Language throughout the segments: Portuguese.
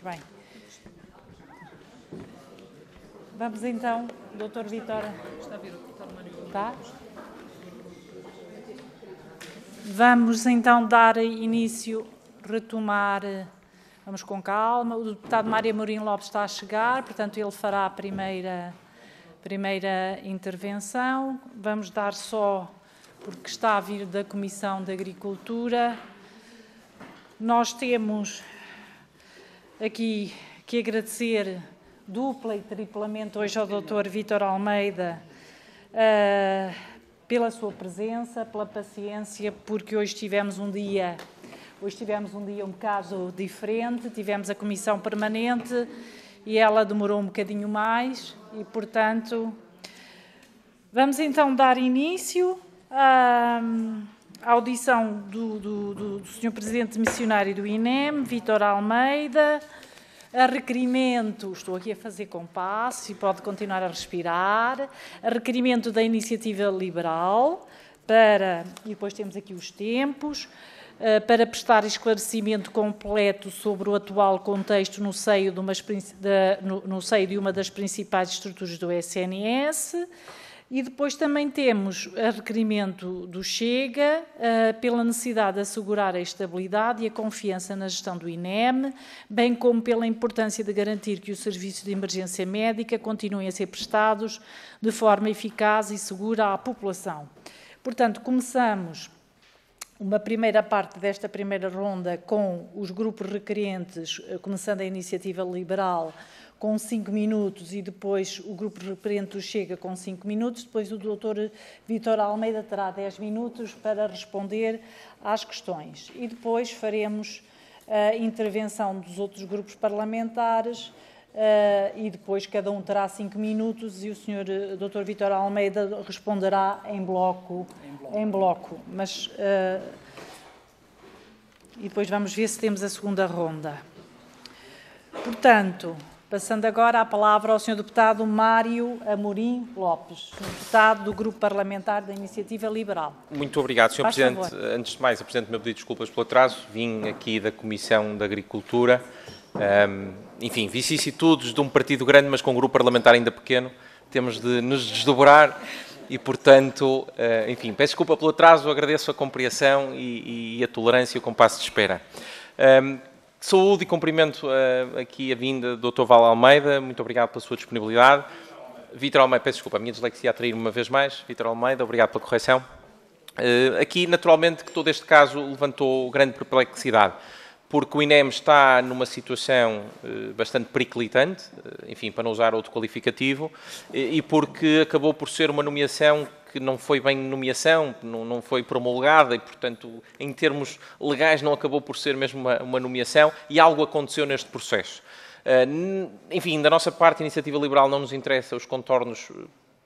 Muito bem. Vamos então, Dr. Vítor. Está a vir o Dr. Mário. Está? Vamos então dar início, retomar, vamos com calma. O deputado Mário Amorim Lopes está a chegar, portanto ele fará a primeira intervenção. Vamos dar só, porque está a vir da Comissão de Agricultura. Nós temos aqui que agradecer dupla e triplamente hoje ao Dr. Vítor Almeida pela sua presença, pela paciência, porque hoje tivemos um dia um bocado diferente, tivemos a Comissão Permanente e ela demorou um bocadinho mais e, portanto, vamos então dar início à audição do Sr. Presidente Missionário do INEM, Vítor Almeida, a requerimento, estou aqui a fazer compasso e pode continuar a respirar, a requerimento da Iniciativa Liberal, e depois temos aqui os tempos, para prestar esclarecimento completo sobre o atual contexto no seio de uma das principais estruturas do SNS. E depois também temos a requerimento do Chega, pela necessidade de assegurar a estabilidade e a confiança na gestão do INEM, bem como pela importância de garantir que os serviços de emergência médica continuem a ser prestados de forma eficaz e segura à população. Portanto, começamos uma primeira parte desta primeira ronda com os grupos requerentes, começando a Iniciativa Liberal, com 5 minutos e depois o grupo requerente do Chega com 5 minutos. Depois o Dr. Vítor Almeida terá 10 minutos para responder às questões. E depois faremos a intervenção dos outros grupos parlamentares e depois cada um terá 5 minutos e o Sr. Dr. Vítor Almeida responderá em bloco. Mas, e depois vamos ver se temos a segunda ronda. Portanto, passando agora a palavra ao Sr. Deputado Mário Amorim Lopes, deputado do Grupo Parlamentar da Iniciativa Liberal. Muito obrigado, Sr. Presidente. Favor. Antes de mais, apresento-me a pedir desculpas pelo atraso. Vim aqui da Comissão de Agricultura. Enfim, vicissitudes de um partido grande, mas com um grupo parlamentar ainda pequeno. Temos de nos desdobrar e, portanto, enfim, peço desculpa pelo atraso, agradeço a compreensão e a tolerância e o compasso de espera. Saúde e cumprimento aqui a vinda do Dr. Val Almeida, muito obrigado pela sua disponibilidade. Vítor Almeida, peço desculpa, a minha dislexia a trair-me uma vez mais. Vítor Almeida, obrigado pela correção. Aqui, naturalmente, que todo este caso levantou grande perplexidade, porque o INEM está numa situação bastante periclitante, enfim, para não usar outro qualificativo, e porque acabou por ser uma nomeação que não foi bem nomeação, não foi promulgada e, portanto, em termos legais não acabou por ser mesmo uma nomeação e algo aconteceu neste processo. Enfim, da nossa parte, a Iniciativa Liberal não nos interessa os contornos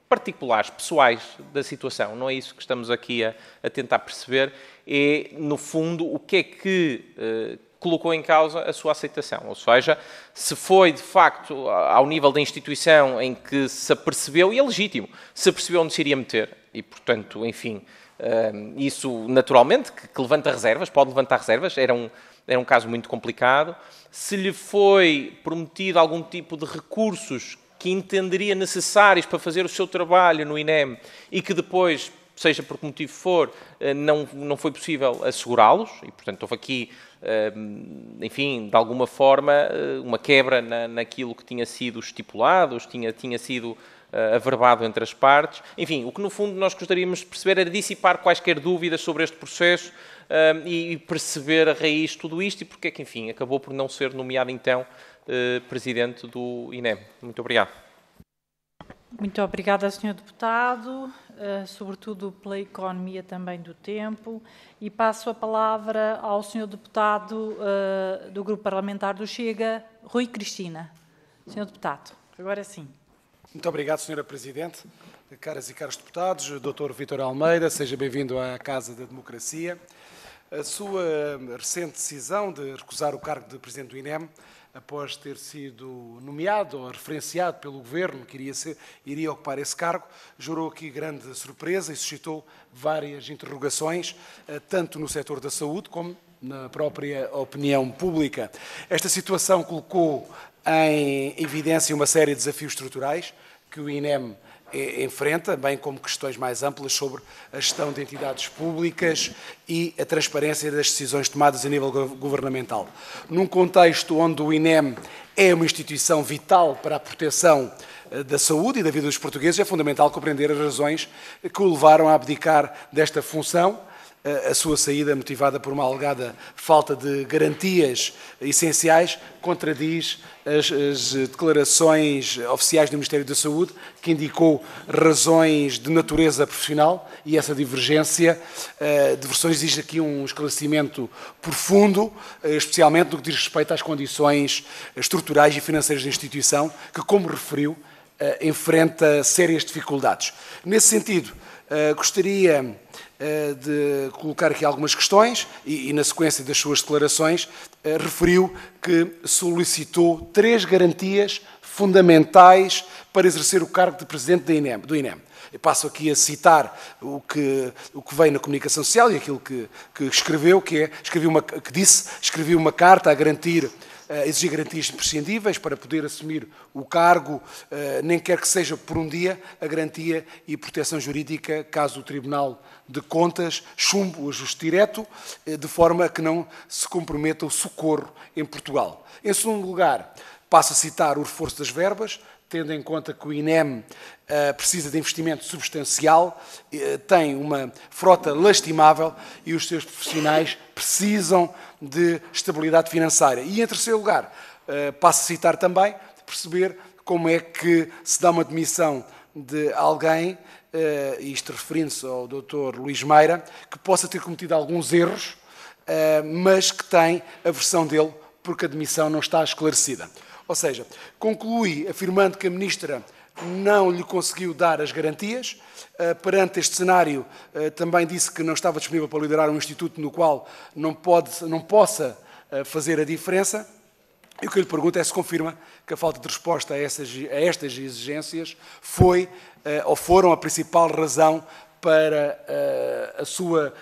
particulares, pessoais da situação, não é isso que estamos aqui a tentar perceber, é, no fundo, o que é que colocou em causa a sua aceitação, ou seja, se foi de facto ao nível da instituição em que se apercebeu, e é legítimo, se apercebeu onde se iria meter, e portanto, enfim, isso naturalmente que levanta reservas, pode levantar reservas, era um caso muito complicado, se lhe foi prometido algum tipo de recursos que entenderia necessários para fazer o seu trabalho no INEM e que depois, seja por que motivo for, não foi possível assegurá-los, e portanto houve aqui, enfim, de alguma forma, uma quebra naquilo que tinha sido estipulado, tinha sido averbado entre as partes. Enfim, o que no fundo nós gostaríamos de perceber era dissipar quaisquer dúvidas sobre este processo e perceber a raiz de tudo isto e porque é que, enfim, acabou por não ser nomeado então Presidente do INEM. Muito obrigado. Muito obrigada, Sr. Deputado, sobretudo pela economia também do tempo, e passo a palavra ao Sr. Deputado do Grupo Parlamentar do Chega, Rui Cristina. Sr. Deputado, agora sim. Muito obrigado, Sra. Presidente. Caras e caros deputados, Dr. Vítor Almeida, seja bem-vindo à Casa da Democracia. A sua recente decisão de recusar o cargo de Presidente do INEM, após ter sido nomeado ou referenciado pelo Governo que iria ocupar esse cargo, gerou aqui grande surpresa e suscitou várias interrogações, tanto no setor da saúde como na própria opinião pública. Esta situação colocou em evidência uma série de desafios estruturais que o INEM enfrenta, bem como questões mais amplas sobre a gestão de entidades públicas e a transparência das decisões tomadas a nível governamental. Num contexto onde o INEM é uma instituição vital para a proteção da saúde e da vida dos portugueses, é fundamental compreender as razões que o levaram a abdicar desta função. A sua saída, motivada por uma alegada falta de garantias essenciais, contradiz as declarações oficiais do Ministério da Saúde, que indicou razões de natureza profissional, e essa divergência de versões exige aqui um esclarecimento profundo, especialmente no que diz respeito às condições estruturais e financeiras da instituição, que, como referiu, enfrenta sérias dificuldades. Nesse sentido, gostaria de colocar aqui algumas questões e na sequência das suas declarações, referiu que solicitou 3 garantias fundamentais para exercer o cargo de Presidente do INEM. Eu passo aqui a citar o que veio na comunicação social e aquilo que escreveu, escrevi uma carta a exigir garantias imprescindíveis para poder assumir o cargo, nem quer que seja por um dia, a garantia e proteção jurídica, caso o Tribunal de Contas chumbe o ajuste direto, de forma a que não se comprometa o socorro em Portugal. Em segundo lugar, passo a citar o reforço das verbas, tendo em conta que o INEM precisa de investimento substancial, tem uma frota lastimável e os seus profissionais precisam de estabilidade financeira. E, em terceiro lugar, passo a citar também, perceber como é que se dá uma demissão de alguém, isto referindo-se ao Dr. Luís Meira, que possa ter cometido alguns erros, mas que tem a versão dele porque a demissão não está esclarecida. Ou seja, conclui afirmando que a Ministra não lhe conseguiu dar as garantias. Perante este cenário, também disse que não estava disponível para liderar um instituto no qual não possa fazer a diferença. E o que eu lhe pergunto é se confirma que a falta de resposta a estas exigências foram a principal razão para a sua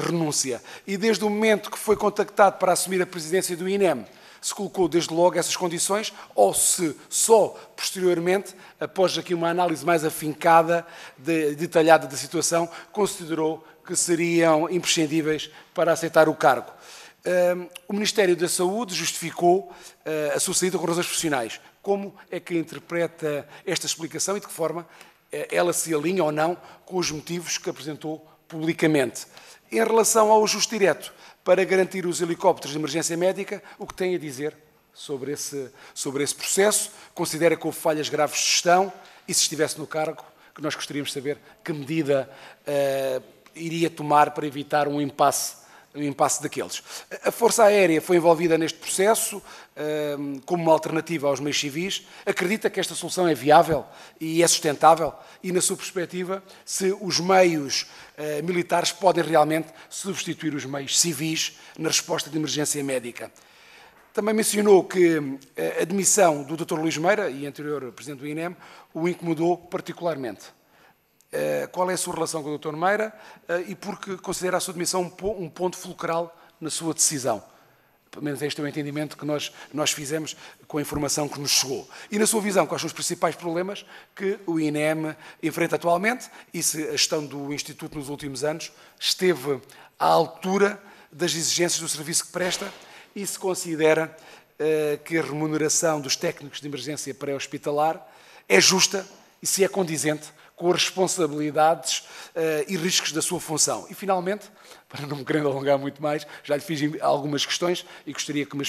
renúncia. E desde o momento que foi contactado para assumir a presidência do INEM, se colocou desde logo essas condições, ou se só posteriormente, após aqui uma análise mais afincada, detalhada da situação, considerou que seriam imprescindíveis para aceitar o cargo. O Ministério da Saúde justificou a sua saída com razões profissionais. Como é que interpreta esta explicação e de que forma ela se alinha ou não com os motivos que apresentou publicamente? Em relação ao ajuste direto para garantir os helicópteros de emergência médica, o que tem a dizer sobre esse processo? Considera que houve falhas graves de gestão e, se estivesse no cargo, que nós gostaríamos de saber que medida iria tomar para evitar um impasse daqueles. A Força Aérea foi envolvida neste processo como uma alternativa aos meios civis. Acredita que esta solução é viável e é sustentável? E, na sua perspectiva, se os meios militares podem realmente substituir os meios civis na resposta de emergência médica? Também mencionou que a demissão do Dr. Luís Meira, e anterior Presidente do INEM, o incomodou particularmente. Qual é a sua relação com o Dr. Meira e por que considera a sua demissão um ponto fulcral na sua decisão? Pelo menos este é o entendimento que nós fizemos com a informação que nos chegou. E, na sua visão, quais são os principais problemas que o INEM enfrenta atualmente e se a gestão do Instituto nos últimos anos esteve à altura das exigências do serviço que presta e se considera que a remuneração dos técnicos de emergência pré-hospitalar é justa e se é condizente com as responsabilidades e riscos da sua função. E, finalmente, para não me querer alongar muito mais, já lhe fiz algumas questões e gostaria que me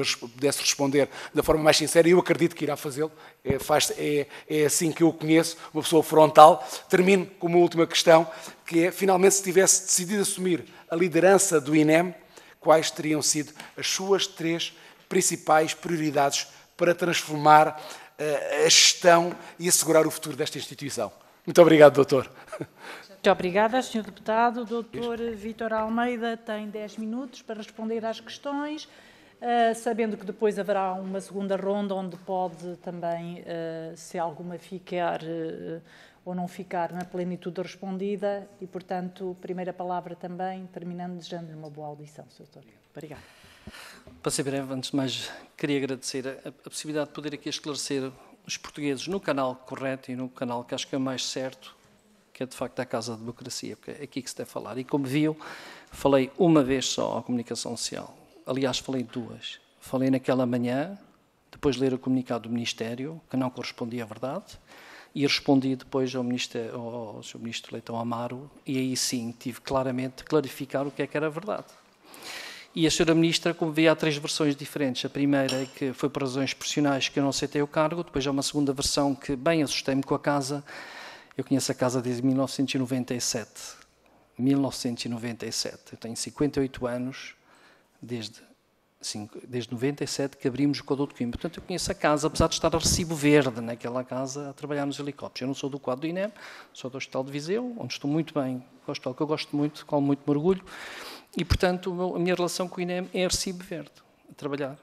pudesse responder da forma mais sincera, e eu acredito que irá fazê-lo. É assim que eu conheço, uma pessoa frontal. Termino com uma última questão, que é, finalmente, se tivesse decidido assumir a liderança do INEM, quais teriam sido as suas 3 principais prioridades para transformar a gestão e assegurar o futuro desta instituição? Muito obrigado, doutor. Muito obrigada, Sr. Deputado. O Dr. Vítor Almeida tem 10 minutos para responder às questões, sabendo que depois haverá uma segunda ronda onde pode também, se alguma ficar ou não ficar na plenitude respondida e, portanto, primeira palavra também, terminando, desejando-lhe uma boa audição, Sr. Doutor. Obrigada. Para ser breve, antes de mais, queria agradecer a possibilidade de poder aqui esclarecer os portugueses no canal correto e no canal que acho que é mais certo, que é de facto a Casa da Democracia, porque é aqui que se deve falar. E como viu, falei uma vez só à comunicação social. Aliás, falei duas. Falei naquela manhã, depois de ler o comunicado do Ministério, que não correspondia à verdade, e respondi depois ao Sr. Ministro Leitão Amaro, e aí sim tive claramente de clarificar o que era verdade. E a Sra. Ministra, como via, há 3 versões diferentes. A primeira é que foi por razões profissionais que eu não aceitei o cargo, depois há uma segunda versão que, bem, assustei-me com a casa. Eu conheço a casa desde 1997. 1997. Eu tenho 58 anos, desde 97 que abrimos o Conduto de Coimbra. Portanto, eu conheço a casa, apesar de estar a recibo verde naquela casa, a trabalhar nos helicópteros. Eu não sou do quadro do INEM, sou do Hospital de Viseu, onde estou muito bem, hospital que eu gosto muito, com muito orgulho, e, portanto, a minha relação com o INEM é a recibo verde, a trabalhar.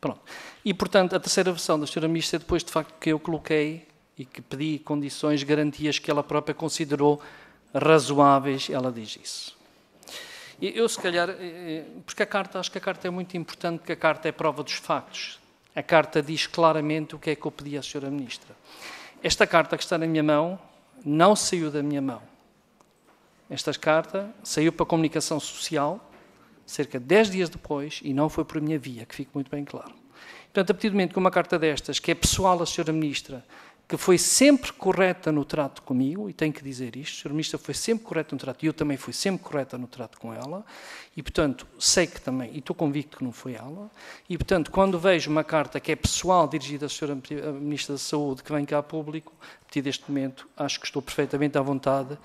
Pronto. E, portanto, a terceira versão da Sra. Ministra, depois, de facto, que eu coloquei e que pedi condições, garantias que ela própria considerou razoáveis, ela diz isso. Eu, se calhar, porque acho que a carta é muito importante, porque a carta é prova dos factos. A carta diz claramente o que é que eu pedi à Sra. Ministra. Esta carta que está na minha mão não saiu da minha mão. Esta carta saiu para a comunicação social cerca de 10 dias depois e não foi por minha via, que fique muito bem claro. Portanto, a partir do momento que uma carta destas, que é pessoal à Sra. Ministra, que foi sempre correta no trato comigo, e tenho que dizer isto, a Sra. Ministra foi sempre correta no trato, e eu também fui sempre correta no trato com ela, e, portanto, sei que também, e estou convicto que não foi ela, e, portanto, quando vejo uma carta que é pessoal, dirigida à Sra. Ministra da Saúde, que vem cá a público, a partir deste momento, acho que estou perfeitamente à vontade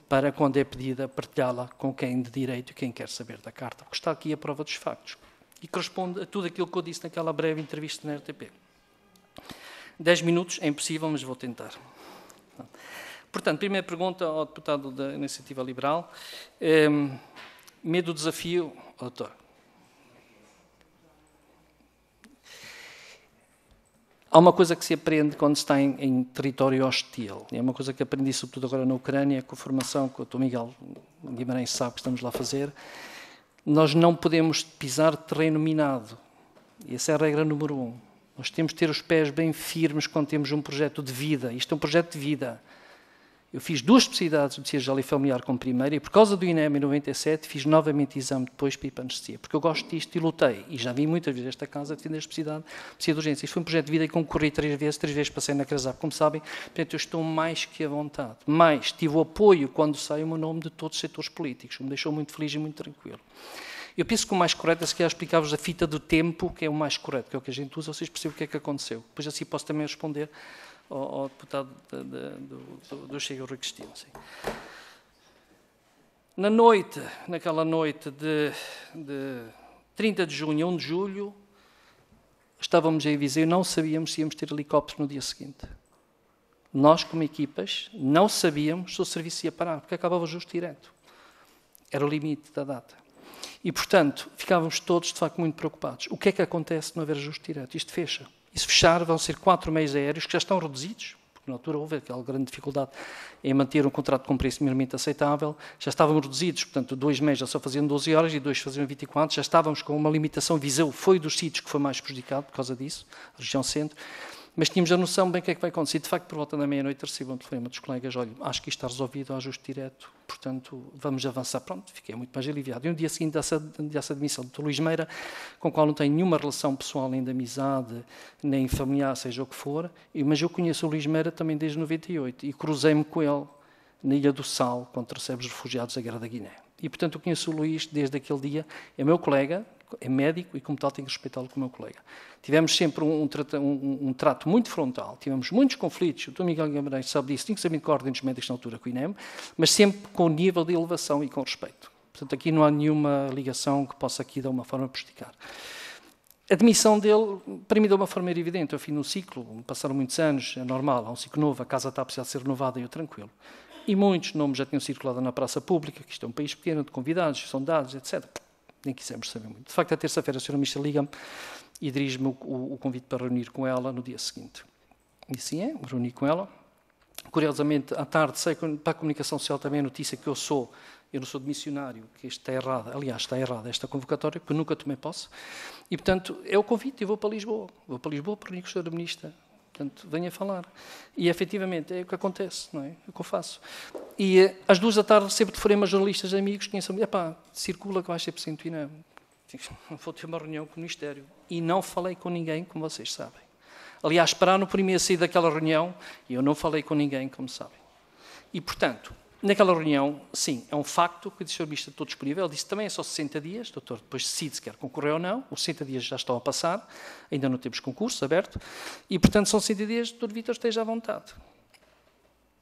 para, quando é pedida, partilhá-la com quem de direito e quem quer saber da carta, porque está aqui a prova dos factos, e corresponde a tudo aquilo que eu disse naquela breve entrevista na RTP. 10 minutos é impossível, mas vou tentar. Portanto, primeira pergunta ao deputado da Iniciativa Liberal. Medo do desafio, doutor. Há uma coisa que se aprende quando se está em território hostil. É uma coisa que aprendi, sobretudo agora na Ucrânia, com a formação que o Dr. Miguel Guimarães sabe que estamos lá a fazer. Nós não podemos pisar terreno minado. E essa é a regra número 1. Nós temos de ter os pés bem firmes quando temos um projeto de vida. Isto é um projeto de vida. Eu fiz 2 especialidades de medicina geral e familiar como primeira e, por causa do INEM em 97, fiz novamente exame depois para hipanestesia, porque eu gosto disto e lutei. E já vi muitas vezes esta casa defender a especialidade de urgência. Isto foi um projeto de vida e concorri 3 vezes passei na CRESAP, como sabem. Portanto, eu estou mais que à vontade. Mais, tive o apoio quando sai o meu nome de todos os setores políticos. Me deixou muito feliz e muito tranquilo. Eu penso que o mais correto é, se calhar, explicar-vos a fita do tempo, que é o mais correto, que é o que a gente usa, vocês percebem o que é que aconteceu. Depois assim posso também responder ao deputado do Chega, Rui Cristina. Sim. Naquela noite de 30 de junho a 1 de julho, estávamos em Viseu e não sabíamos se íamos ter helicópteros no dia seguinte. Nós, como equipas, não sabíamos se o serviço ia parar, porque acabava justo direto. Era o limite da data. E, portanto, ficávamos todos, de facto, muito preocupados. O que é que acontece se não houver ajuste direto? Isto fecha. E se fechar, vão ser 4 meios aéreos que já estão reduzidos, porque na altura houve aquela grande dificuldade em manter um contrato com preço minimamente aceitável. Já estávamos reduzidos, portanto, 2 meios já só faziam 12 horas e 2 faziam 24. Já estávamos com uma limitação. Viseu foi dos sítios que foi mais prejudicado por causa disso, a região centro. Mas tínhamos a noção bem o que é que vai acontecer. De facto, por volta da meia-noite, recebi um telefonema dos colegas: olha, acho que isto está resolvido, há ajuste direto, portanto, vamos avançar. Pronto, fiquei muito mais aliviado. E no dia seguinte dessa admissão do Dr. Luís Meira, com o qual não tenho nenhuma relação pessoal, nem de amizade, nem familiar, seja o que for, mas eu conheço o Luís Meira também desde 98 e cruzei-me com ele na Ilha do Sal, quando recebe os refugiados da Guerra da Guiné. E, portanto, eu conheço o Luís desde aquele dia, é meu colega, é médico e, como tal, tenho que respeitá-lo como meu colega. Tivemos sempre um trato muito frontal, tivemos muitos conflitos, o Dr. Miguel Guimarães sabe disso, tinha que saber de ordem dos médicos na altura com o INEM, mas sempre com nível de elevação e com respeito. Portanto, aqui não há nenhuma ligação que possa aqui, de alguma forma, prejudicar. A admissão dele, para mim, de uma forma evidente. Eu fui no ciclo, passaram muitos anos, é normal, há um ciclo novo, a casa está a precisar de ser renovada e eu tranquilo. E muitos nomes já tinham circulado na praça pública, que isto é um país pequeno, de convidados, sondados, etc. Nem quisemos saber muito. De facto, à terça-feira a Sra. Ministra liga-me e dirige-me o convite para reunir com ela no dia seguinte. E assim é, me reuni com ela Curiosamente, à tarde, sei para a comunicação social também a notícia que eu não sou de missionário, que isto está errado. Aliás, está errada esta convocatória, porque eu nunca tomei posse. E, portanto, é o convite, eu vou para Lisboa. Vou para Lisboa para reunir com o Sr. Ministro. Portanto, venha falar. E, efetivamente, é o que acontece, não é? É o que eu faço. E, às 2 da tarde, recebo telefonemas jornalistas amigos que conhecem-me. Epá, circula que vais ser presidente do INEM. Vou ter uma reunião com o Ministério. E não falei com ninguém, como vocês sabem. Aliás, esperaram por mim a sair daquela reunião e eu não falei com ninguém, como sabem. E, portanto, naquela reunião, sim, é um facto que o Sr. Ministro estou disponível. Ele disse também é só 60 dias, doutor, depois decide se quer concorrer ou não. Os 60 dias já estão a passar, ainda não temos concurso aberto. E, portanto, são 60 dias, doutor Vítor, esteja à vontade.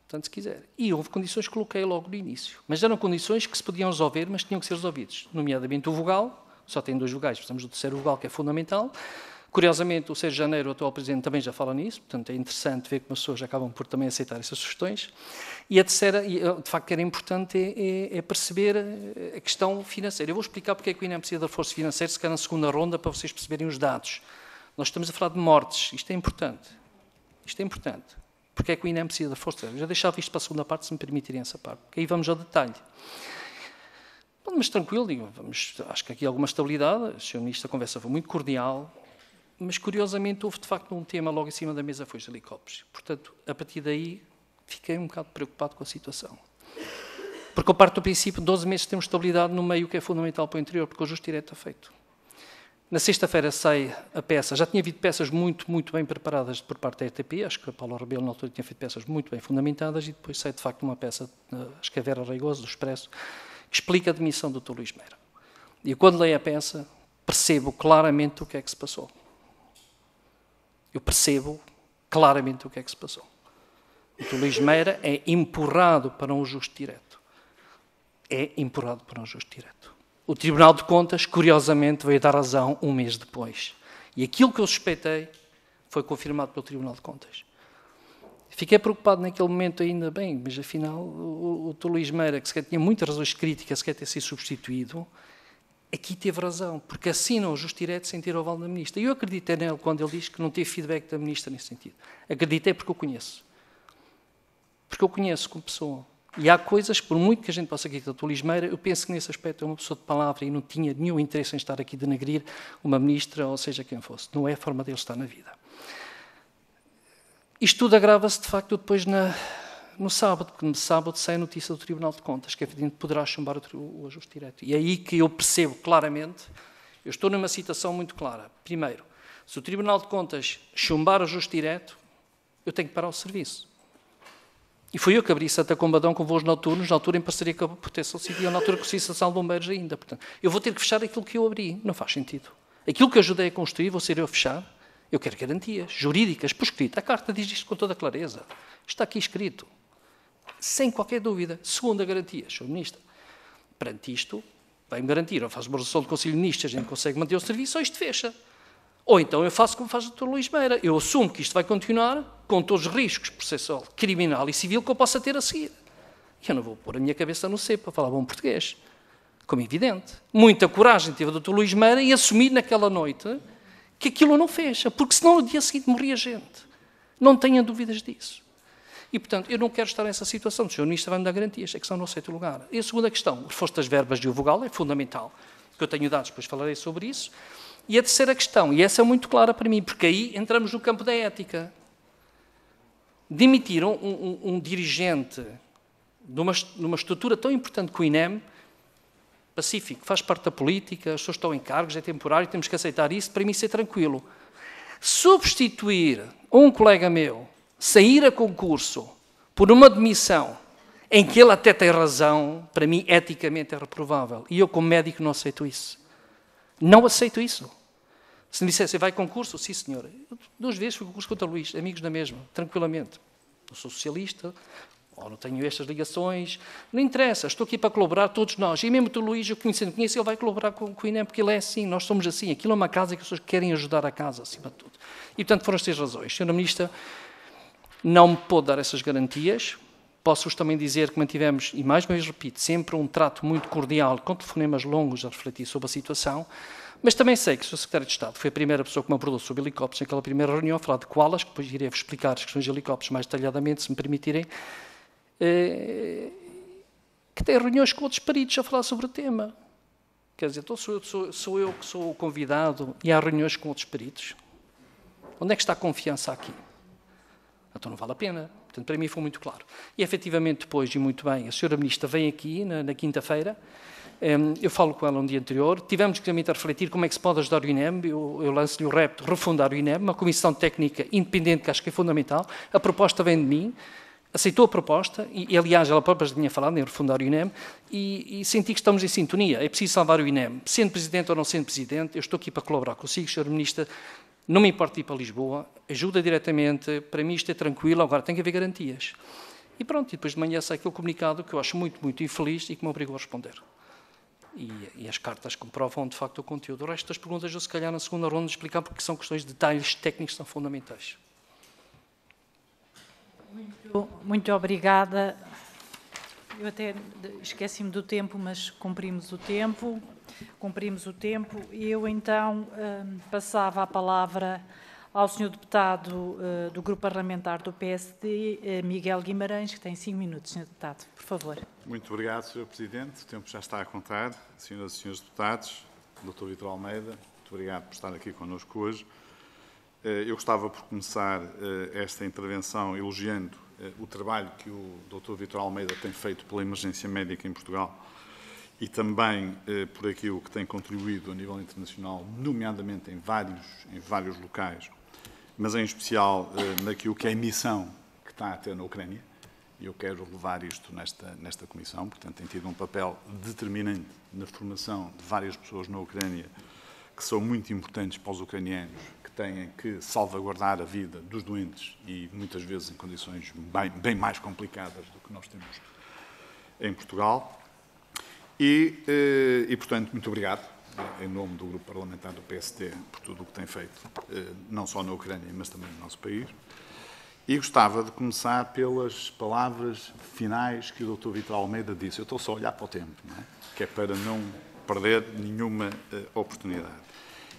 Portanto, se quiser. E houve condições que coloquei logo no início. Mas eram condições que se podiam resolver, mas tinham que ser resolvidos. Nomeadamente o vogal, só tem 2 vogais, precisamos do terceiro vogal, que é fundamental. Curiosamente, o 6 de janeiro, o atual Presidente também já fala nisso, portanto é interessante ver como as pessoas acabam por também aceitar essas sugestões. E a terceira, de facto, que era importante, é perceber a questão financeira. Eu vou explicar porque é que o INEM precisa de reforço financeiro, se calhar na segunda ronda, para vocês perceberem os dados. Nós estamos a falar de mortes, isto é importante. Isto é importante. Porque é que o INEM precisa de reforço financeiro? Eu já deixava isto para a segunda parte, se me permitirem essa parte, porque aí vamos ao detalhe. Mas tranquilo, digo, acho que aqui há alguma estabilidade, o Sr. Ministro, a conversa foi muito cordial, mas, curiosamente, houve, de facto, um tema logo em cima da mesa, foi os helicópteros. Portanto, a partir daí, fiquei um bocado preocupado com a situação. Porque eu parto do princípio, 12 meses temos estabilidade no meio, que é fundamental para o interior, porque o ajuste direto está feito. Na sexta-feira sai a peça, já tinha havido peças muito, muito bem preparadas por parte da RTP, acho que a Paula Rebelo, na altura, tinha feito peças muito bem fundamentadas, e depois sai, de facto, uma peça, acho que é a Vera Reigoso, do Expresso, que explica a demissão do Dr. Luís Meira. E eu, quando leio a peça, percebo claramente o que é que se passou. Eu percebo claramente o que é que se passou. O Dr. Luís Meira é empurrado para um ajuste direto. É empurrado para um ajuste direto. O Tribunal de Contas, curiosamente, veio dar razão um mês depois. E aquilo que eu suspeitei foi confirmado pelo Tribunal de Contas. Fiquei preocupado naquele momento ainda, bem, mas afinal o Dr. Luís Meira, que sequer tinha muitas razões críticas, sequer ter sido substituído, aqui teve razão, porque assina o ajuste direto sem ter o aval da Ministra. E eu acreditei nele quando ele diz que não teve feedback da Ministra nesse sentido. Acreditei porque eu conheço. Porque eu conheço como pessoa. E há coisas, por muito que a gente possa criticar o Dr. Luís Meira, eu penso que nesse aspecto é uma pessoa de palavra e não tinha nenhum interesse em estar aqui a denegrir uma Ministra, ou seja quem fosse. Não é a forma dele estar na vida. Isto tudo agrava-se, de facto, depois no sábado, porque no sábado sai a notícia do Tribunal de Contas, que evidentemente poderá chumbar o ajuste direto. E é aí que eu percebo claramente, eu estou numa situação muito clara. Primeiro, se o Tribunal de Contas chumbar o ajuste direto, eu tenho que parar o serviço. E fui eu que abri Santa Combadão com voos noturnos, na altura em parceria com a Proteção Civil, na altura com a Associação de Bombeiros ainda. Portanto, eu vou ter que fechar aquilo que eu abri. Não faz sentido. Aquilo que eu ajudei a construir, vou ser eu a fechar. Eu quero garantias jurídicas, por escrito. A carta diz isto com toda a clareza. Está aqui escrito. Sem qualquer dúvida. Segunda garantia, Sr. Ministro. Perante isto, vai-me garantir, ou faz uma resolução do Conselho de Ministros, a gente consegue manter o serviço, ou isto fecha. Ou então eu faço como faz o Dr. Luís Meira. Eu assumo que isto vai continuar com todos os riscos processual, criminal e civil que eu possa ter a seguir. E eu não vou pôr a minha cabeça no cepo para falar bom português. Como é evidente. Muita coragem teve o Dr. Luís Meira em assumir naquela noite que aquilo não fecha, porque senão no dia seguinte morria gente. Não tenha dúvidas disso. E, portanto, eu não quero estar nessa situação. O Sr. Ministro vai-me dar garantias, é que senão não aceito o lugar. E a segunda questão, o reforço das verbas de vogal é fundamental, porque eu tenho dados, depois falarei sobre isso. E a terceira questão, e essa é muito clara para mim, porque aí entramos no campo da ética. Demitiram um dirigente numa estrutura tão importante que o INEM, pacífico, faz parte da política, as pessoas estão em cargos, é temporário, temos que aceitar isso, para mim ser tranquilo. Substituir um colega meu, sair a concurso por uma demissão em que ele até tem razão, para mim, eticamente é reprovável. E eu, como médico, não aceito isso. Não aceito isso. Se me dissessem, vai concurso? Sim, senhora. Eu, 2 vezes fui concurso contra o Luís, amigos na mesma, tranquilamente. Não sou socialista, ou não tenho estas ligações, não interessa, estou aqui para colaborar todos nós. E mesmo o Luís, eu conheço, ele vai colaborar com o INEM, porque ele é assim, nós somos assim. Aquilo é uma casa que as pessoas querem ajudar a casa, acima de tudo. E, portanto, foram as 3 razões. Sra. Ministra não me pôde dar essas garantias. Posso-vos também dizer que mantivemos, e mais uma vez repito, sempre um trato muito cordial, com telefonemas longos a refletir sobre a situação, Mas também sei que o Sr. Secretário de Estado foi a primeira pessoa que me abordou sobre helicópteros naquela primeira reunião, a falar de koalas, que depois irei-vos explicar as questões de helicópteros mais detalhadamente, se me permitirem, que tem reuniões com outros peritos a falar sobre o tema. Quer dizer, então sou eu que sou o convidado e há reuniões com outros peritos. Onde é que está a confiança aqui? Então não vale a pena. Portanto, para mim foi muito claro. E, efetivamente, depois, e muito bem, a Sra. Ministra vem aqui na quinta-feira, eu falo com ela um dia anterior, tivemos que realmente refletir como é que se pode ajudar o INEM, eu lanço-lhe o repto, refundar o INEM, uma comissão técnica independente que acho que é fundamental, a proposta vem de mim, aceitou a proposta, e aliás, ela própria já tinha falado em refundar o INEM, e senti que estamos em sintonia, é preciso salvar o INEM, sendo Presidente ou não sendo Presidente, eu estou aqui para colaborar consigo, Sra. Ministra, não me importa ir para Lisboa, ajuda diretamente, para mim isto é tranquilo, agora tem que haver garantias. E pronto, e depois de manhã sai aquele comunicado que eu acho muito, muito infeliz e que me obrigou a responder. E as cartas comprovam, de facto, o conteúdo. O resto das perguntas eu, se calhar, na segunda ronda, explicar porque são questões de detalhes técnicos que são fundamentais. Muito obrigada. Eu até esqueci-me do tempo, mas cumprimos o tempo. Eu, então, passava a palavra ao Sr. Deputado do Grupo Parlamentar do PSD, Miguel Guimarães, que tem 5 minutos, Sr. Deputado. Por favor. Muito obrigado, Sr. Presidente. O tempo já está a contar. Senhoras e Senhores Deputados, Dr. Vítor Almeida, muito obrigado por estar aqui connosco hoje. Eu gostava por começar esta intervenção elogiando o trabalho que o Dr. Vítor Almeida tem feito pela emergência médica em Portugal e também por aquilo que tem contribuído a nível internacional, nomeadamente em vários locais, mas em especial naquilo que é a missão que está a ter na Ucrânia. E eu quero levar isto nesta comissão, portanto, tem tido um papel determinante na formação de várias pessoas na Ucrânia que são muito importantes para os ucranianos, que têm que salvaguardar a vida dos doentes e muitas vezes em condições bem mais complicadas do que nós temos em Portugal. E portanto, muito obrigado, em nome do Grupo Parlamentar do PSD, por tudo o que tem feito, não só na Ucrânia, mas também no nosso país. E gostava de começar pelas palavras finais que o Dr. Vítor Almeida disse. Eu estou só a olhar para o tempo, não é? Que é para não perder nenhuma oportunidade,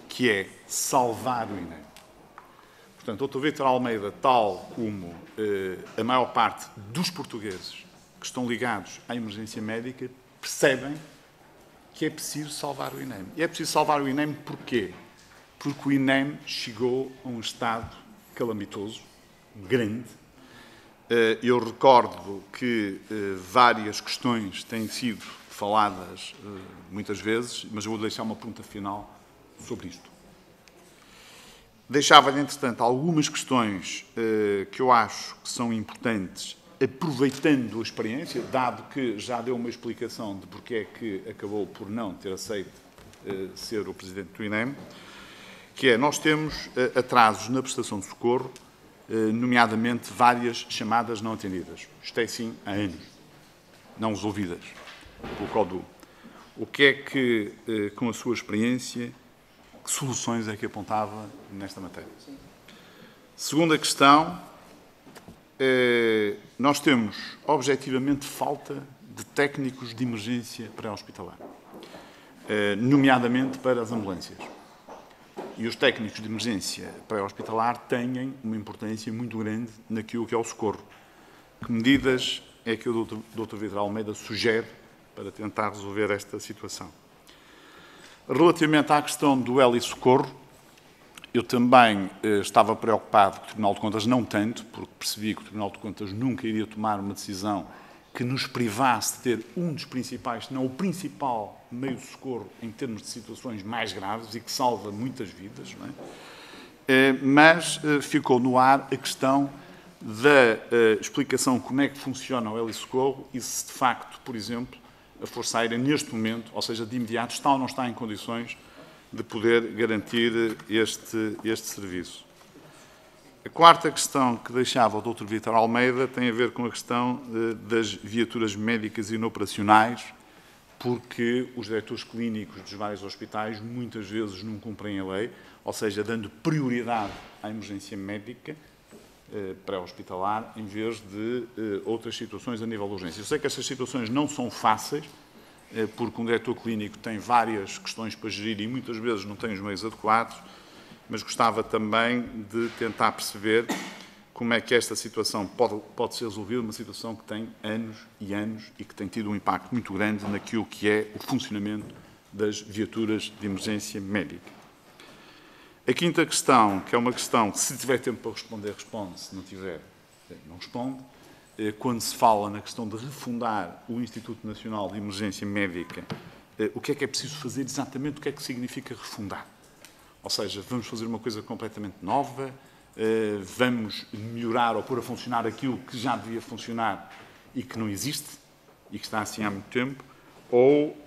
que é salvar o INEM. Portanto, o Dr. Vítor Almeida, tal como a maior parte dos portugueses que estão ligados à emergência médica, percebem que é preciso salvar o INEM. E é preciso salvar o INEM porquê? Porque o INEM chegou a um estado calamitoso, grande. Eu recordo que várias questões têm sido faladas muitas vezes, mas eu vou deixar uma pergunta final sobre isto. Deixava-lhe, entretanto, algumas questões que eu acho que são importantes, aproveitando a experiência, dado que já deu uma explicação de porque é que acabou por não ter aceito ser o Presidente do INEM, que é, nós temos atrasos na prestação de socorro, nomeadamente várias chamadas não atendidas. Isto é assim há anos, não resolvidas pelo CODU. O que é que, com a sua experiência, que soluções é que apontava nesta matéria? Segunda questão, nós temos objetivamente falta de técnicos de emergência pré-hospitalar, nomeadamente para as ambulâncias. E os técnicos de emergência pré-hospitalar têm uma importância muito grande naquilo que é o socorro. Que medidas é que o Dr. Vítor Almeida sugere para tentar resolver esta situação? Relativamente à questão do heli-socorro, eu também estava preocupado com o Tribunal de Contas, não tanto, porque percebi que o Tribunal de Contas nunca iria tomar uma decisão que nos privasse de ter um dos principais, se não o principal meio de socorro em termos de situações mais graves e que salva muitas vidas, não é? Mas ficou no ar a questão da explicação como é que funciona o heli-socorro e se de facto, por exemplo, a Força Aérea neste momento, ou seja, de imediato, está ou não está em condições de poder garantir este serviço. A quarta questão que deixava o Dr. Vítor Almeida tem a ver com a questão das viaturas médicas inoperacionais, porque os diretores clínicos dos vários hospitais muitas vezes não cumprem a lei, ou seja, dando prioridade à emergência médica pré-hospitalar em vez de outras situações a nível de urgência. Eu sei que estas situações não são fáceis, porque um diretor clínico tem várias questões para gerir e muitas vezes não tem os meios adequados, mas gostava também de tentar perceber como é que esta situação pode ser resolvida, uma situação que tem anos e anos e que tem tido um impacto muito grande naquilo que é o funcionamento das viaturas de emergência médica. A quinta questão, que é uma questão que, se tiver tempo para responder, responde, se não tiver, não responde. Quando se fala na questão de refundar o Instituto Nacional de Emergência Médica, o que é preciso fazer exatamente, o que é que significa refundar? Ou seja, vamos fazer uma coisa completamente nova, vamos melhorar ou pôr a funcionar aquilo que já devia funcionar e que não existe, e que está assim há muito tempo, ou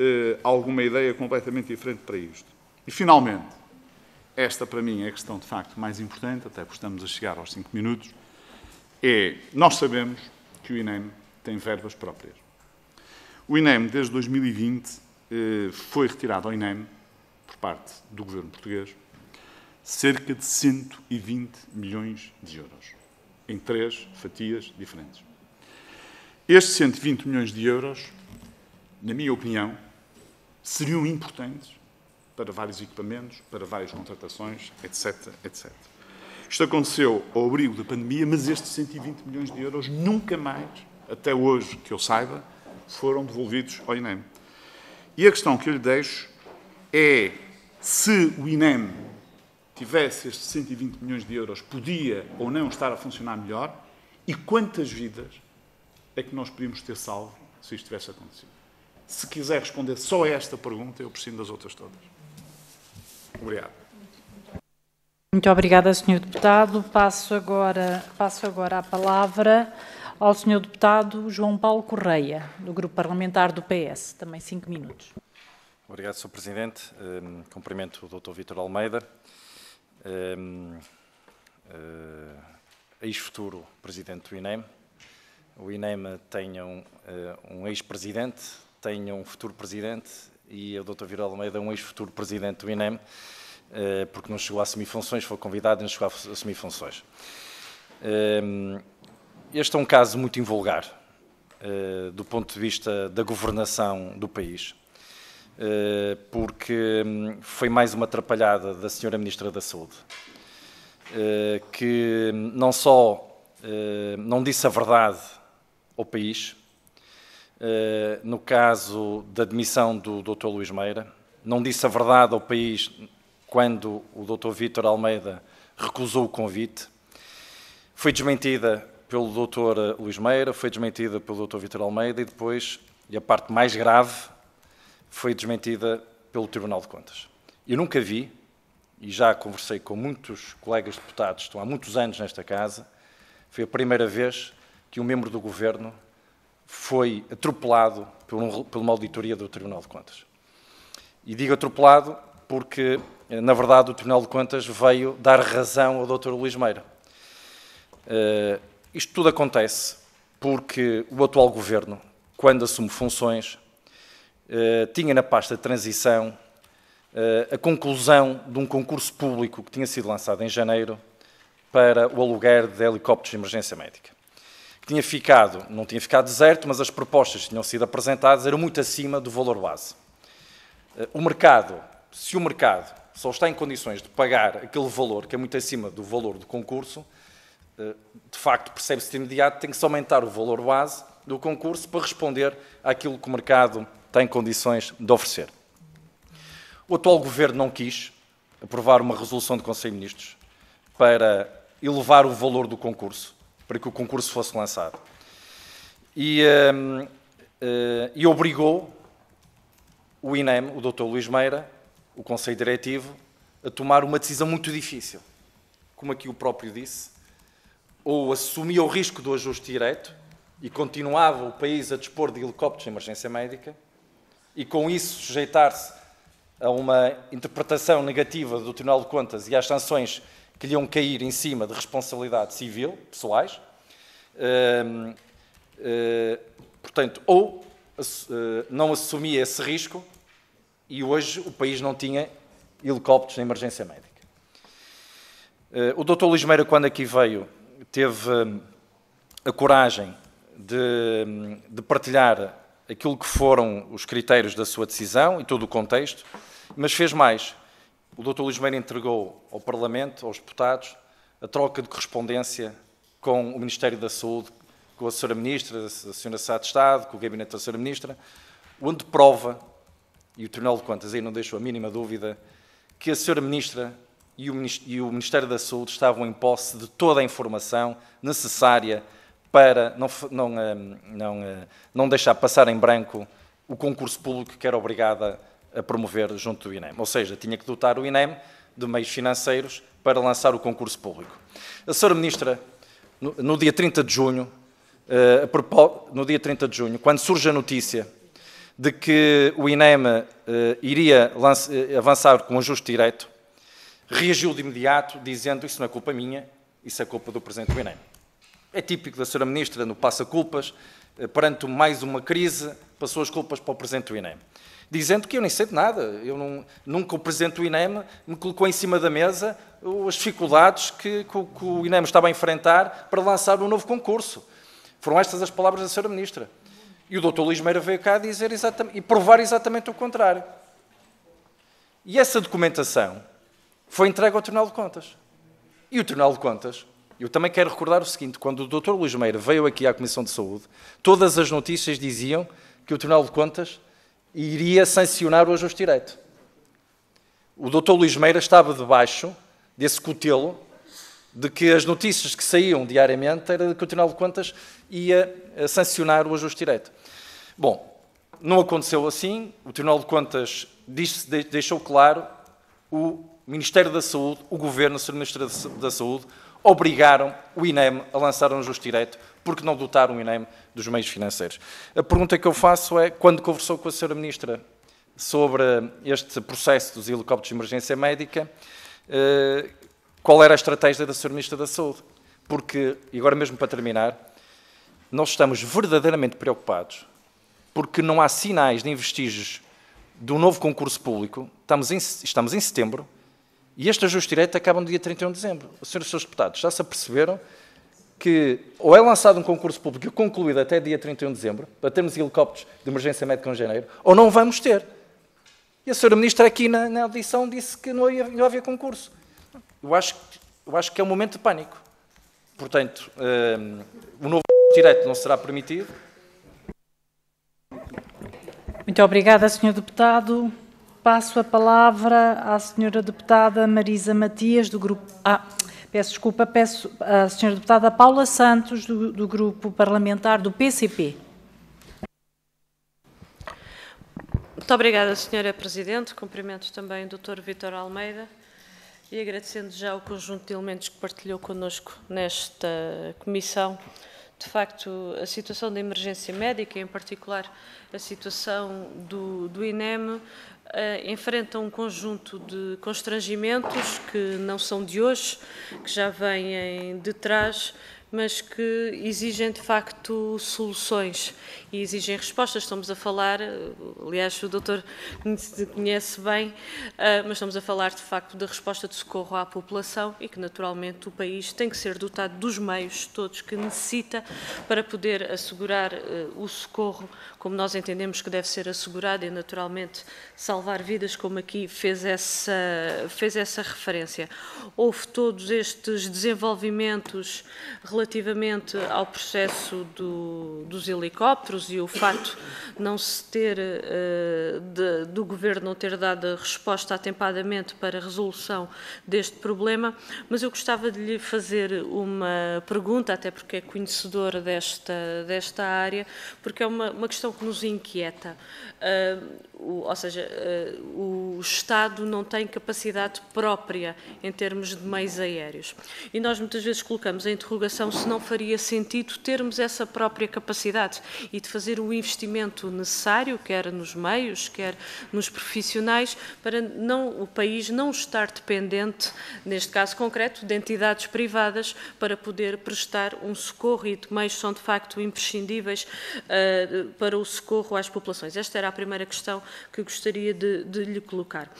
alguma ideia completamente diferente para isto. E, finalmente, esta para mim é a questão de facto mais importante, até porque estamos a chegar aos 5 minutos, nós sabemos que o INEM tem verbas próprias. O INEM, desde 2020, foi retirado ao INEM, por parte do governo português, cerca de 120 milhões de euros, em 3 fatias diferentes. Estes 120 milhões de euros, na minha opinião, seriam importantes para vários equipamentos, para várias contratações, etc, etc. Isto aconteceu ao abrigo da pandemia, mas estes 120 milhões de euros nunca mais, até hoje, que eu saiba, foram devolvidos ao INEM. E a questão que eu lhe deixo é se o INEM tivesse estes 120 milhões de euros, podia ou não estar a funcionar melhor e quantas vidas é que nós podíamos ter salvo se isto tivesse acontecido. Se quiser responder só a esta pergunta, eu prescindo das outras todas. Obrigado. Muito obrigada, Sr. Deputado. Passo agora a palavra ao Sr. Deputado João Paulo Correia, do Grupo Parlamentar do PS. Também 5 minutos. Obrigado, Sr. Presidente. Cumprimento o Dr. Vítor Almeida, ex-futuro Presidente do INEM. O INEM tem um ex-presidente, tem um futuro Presidente e o Dr. Vítor Almeida é um ex-futuro Presidente do INEM, porque não chegou a assumir funções, foi convidado e não chegou a assumir funções. Este é um caso muito invulgar, do ponto de vista da governação do país, porque foi mais uma atrapalhada da Sra. Ministra da Saúde, que não só não disse a verdade ao país, no caso da demissão do Dr. Luís Meira, não disse a verdade ao país quando o Dr. Vítor Almeida recusou o convite, foi desmentida pelo Dr. Luís Meira, foi desmentida pelo Dr. Vítor Almeida e depois, e a parte mais grave, foi desmentida pelo Tribunal de Contas. Eu nunca vi, e já conversei com muitos colegas deputados que estão há muitos anos nesta casa, foi a primeira vez que um membro do Governo foi atropelado por uma auditoria do Tribunal de Contas. E digo atropelado porque, na verdade, o Tribunal de Contas veio dar razão ao Dr. Luís Meira. Isto tudo acontece porque o atual Governo, quando assume funções, tinha na pasta de transição a conclusão de um concurso público que tinha sido lançado em janeiro para o aluguer de helicópteros de emergência médica. Não tinha ficado deserto, mas as propostas que tinham sido apresentadas eram muito acima do valor base. Se o mercado só está em condições de pagar aquele valor que é muito acima do valor do concurso, de facto, percebe-se de imediato, tem que se aumentar o valor base do concurso para responder àquilo que o mercado tem condições de oferecer. O atual Governo não quis aprovar uma resolução do Conselho de Ministros para elevar o valor do concurso, para que o concurso fosse lançado. E obrigou o INEM, o Dr. Luís Meira, o Conselho Diretivo, a tomar uma decisão muito difícil. Como aqui o próprio disse, ou assumia o risco do ajuste direto e continuava o país a dispor de helicópteros de emergência médica e com isso sujeitar-se a uma interpretação negativa do Tribunal de Contas e às sanções que lhe iam cair em cima de responsabilidade civil, pessoais. Portanto, ou não assumia esse risco e hoje o país não tinha helicópteros de emergência médica. O Dr. Luís Meira, quando aqui veio, teve a coragem de partilhar aquilo que foram os critérios da sua decisão e todo o contexto, mas fez mais. O Dr. Luís Meira entregou ao Parlamento, aos deputados, a troca de correspondência com o Ministério da Saúde, com a Sra. Ministra, a Sra. Secretária de Estado, com o Gabinete da Sra. Ministra, onde prova, e o Tribunal de Contas aí não deixou a mínima dúvida, que a Sra. Ministra e o Ministério da Saúde estavam em posse de toda a informação necessária para não deixar passar em branco o concurso público que era obrigada a promover junto do INEM. Ou seja, tinha que dotar o INEM de meios financeiros para lançar o concurso público. A Sra. Ministra, no dia 30 de junho, quando surge a notícia de que o INEM iria avançar com ajuste direto, reagiu de imediato dizendo: isso não é culpa minha, isso é culpa do Presidente do INEM. É típico da Sra. Ministra, no passa-culpas, perante mais uma crise, passou as culpas para o Presidente do INEM, dizendo que eu nem sei de nada, nunca o Presidente do INEM me colocou em cima da mesa as dificuldades que o INEM estava a enfrentar para lançar um novo concurso. Foram estas as palavras da Sra. Ministra. E o Dr. Luís Meira veio cá dizer e provar exatamente o contrário. E essa documentação foi entregue ao Tribunal de Contas. E o Tribunal de Contas, eu também quero recordar o seguinte: quando o Dr. Luís Meira veio aqui à Comissão de Saúde, todas as notícias diziam que o Tribunal de Contas iria sancionar o ajuste direto. O Dr. Luís Meira estava debaixo desse cutelo de que as notícias que saíam diariamente era de que o Tribunal de Contas ia sancionar o ajuste direto. Bom, não aconteceu assim. O Tribunal de Contas deixou claro: o Ministério da Saúde, o Governo, a Sra. Ministra da Saúde, obrigaram o INEM a lançar um ajuste direto porque não dotaram o INEM dos meios financeiros. A pergunta que eu faço é: quando conversou com a Sra. Ministra sobre este processo dos helicópteros de emergência médica, qual era a estratégia da Sra. Ministra da Saúde? Porque, e agora mesmo para terminar, nós estamos verdadeiramente preocupados porque não há sinais nem vestígios do novo concurso público. Estamos em setembro e este ajuste direto acaba no dia 31 de dezembro. Os senhores deputados já se aperceberam que ou é lançado um concurso público concluído até dia 31 de dezembro, para termos helicópteros de emergência médica em janeiro, ou não vamos ter. E a Sra. Ministra aqui na audição disse que não havia concurso. Eu acho que é um momento de pânico. Portanto, o novo direito não será permitido. Muito obrigada, Sr. Deputado. Passo a palavra à Sra. Deputada Marisa Matias, do Grupo... peço à Sra. Deputada Paula Santos, do Grupo Parlamentar do PCP. Muito obrigada, Sra. Presidente. Cumprimento também o Dr. Vítor Almeida e agradecendo já o conjunto de elementos que partilhou connosco nesta comissão. De facto, a situação da emergência médica, em particular a situação do INEM, enfrenta um conjunto de constrangimentos que não são de hoje, que já vêm de trás, mas que exigem, de facto, soluções e exigem respostas. Estamos a falar, aliás, o doutor conhece bem, mas estamos a falar, de facto, da resposta de socorro à população e que, naturalmente, o país tem que ser dotado dos meios todos que necessita para poder assegurar o socorro como nós entendemos que deve ser assegurado e, naturalmente, salvar vidas, como aqui fez essa referência. Houve todos estes desenvolvimentos relativamente ao processo dos helicópteros e o facto de não se ter, do Governo não ter dado a resposta atempadamente para a resolução deste problema, mas eu gostava de lhe fazer uma pergunta, até porque é conhecedora desta área, porque é uma questão que nos inquieta. Ou seja, o Estado não tem capacidade própria em termos de meios aéreos. E nós muitas vezes colocamos a interrogação se não faria sentido termos essa própria capacidade e de fazer o investimento necessário, quer nos meios, quer nos profissionais, para o país não estar dependente, neste caso concreto, de entidades privadas para poder prestar um socorro, e meios são de facto imprescindíveis para o socorro às populações. Esta era a primeira questão que gostaria de lhe colocar.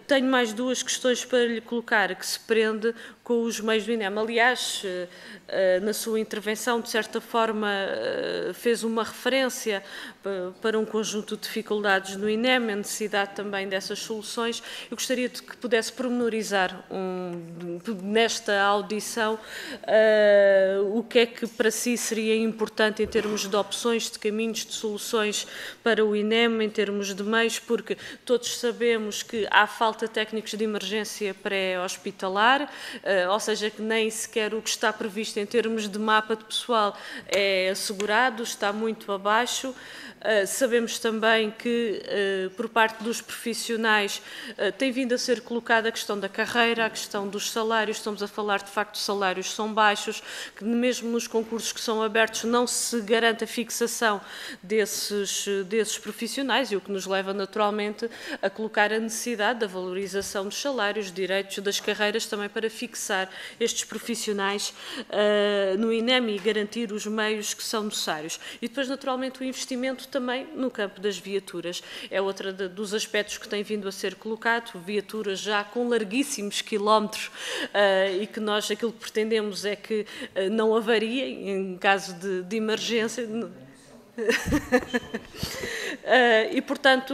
Tenho mais duas questões para lhe colocar, que se prende com os meios do INEM. Aliás, na sua intervenção, de certa forma, fez uma referência para um conjunto de dificuldades no INEM, a necessidade também dessas soluções. Eu gostaria de que pudesse pormenorizar nesta audição o que é que para si seria importante em termos de opções, de caminhos, de soluções para o INEM, em termos de meios, porque todos sabemos que há falta de técnicos de emergência pré-hospitalar, ou seja, que nem sequer o que está previsto em termos de mapa de pessoal é assegurado, está muito abaixo. Sabemos também que, por parte dos profissionais, tem vindo a ser colocada a questão da carreira, a questão dos salários. Estamos a falar, de facto, de salários são baixos, que mesmo nos concursos que são abertos não se garante a fixação desses profissionais, e o que nos leva, naturalmente, a colocar a necessidade da valorização dos salários, direitos, das carreiras, também para fixar estes profissionais no INEM e garantir os meios que são necessários. E depois, naturalmente, o investimento também no campo das viaturas. É outro dos aspectos que tem vindo a ser colocado, viaturas já com larguíssimos quilómetros e que nós, aquilo que pretendemos é que não avariem em caso de emergência. E, portanto,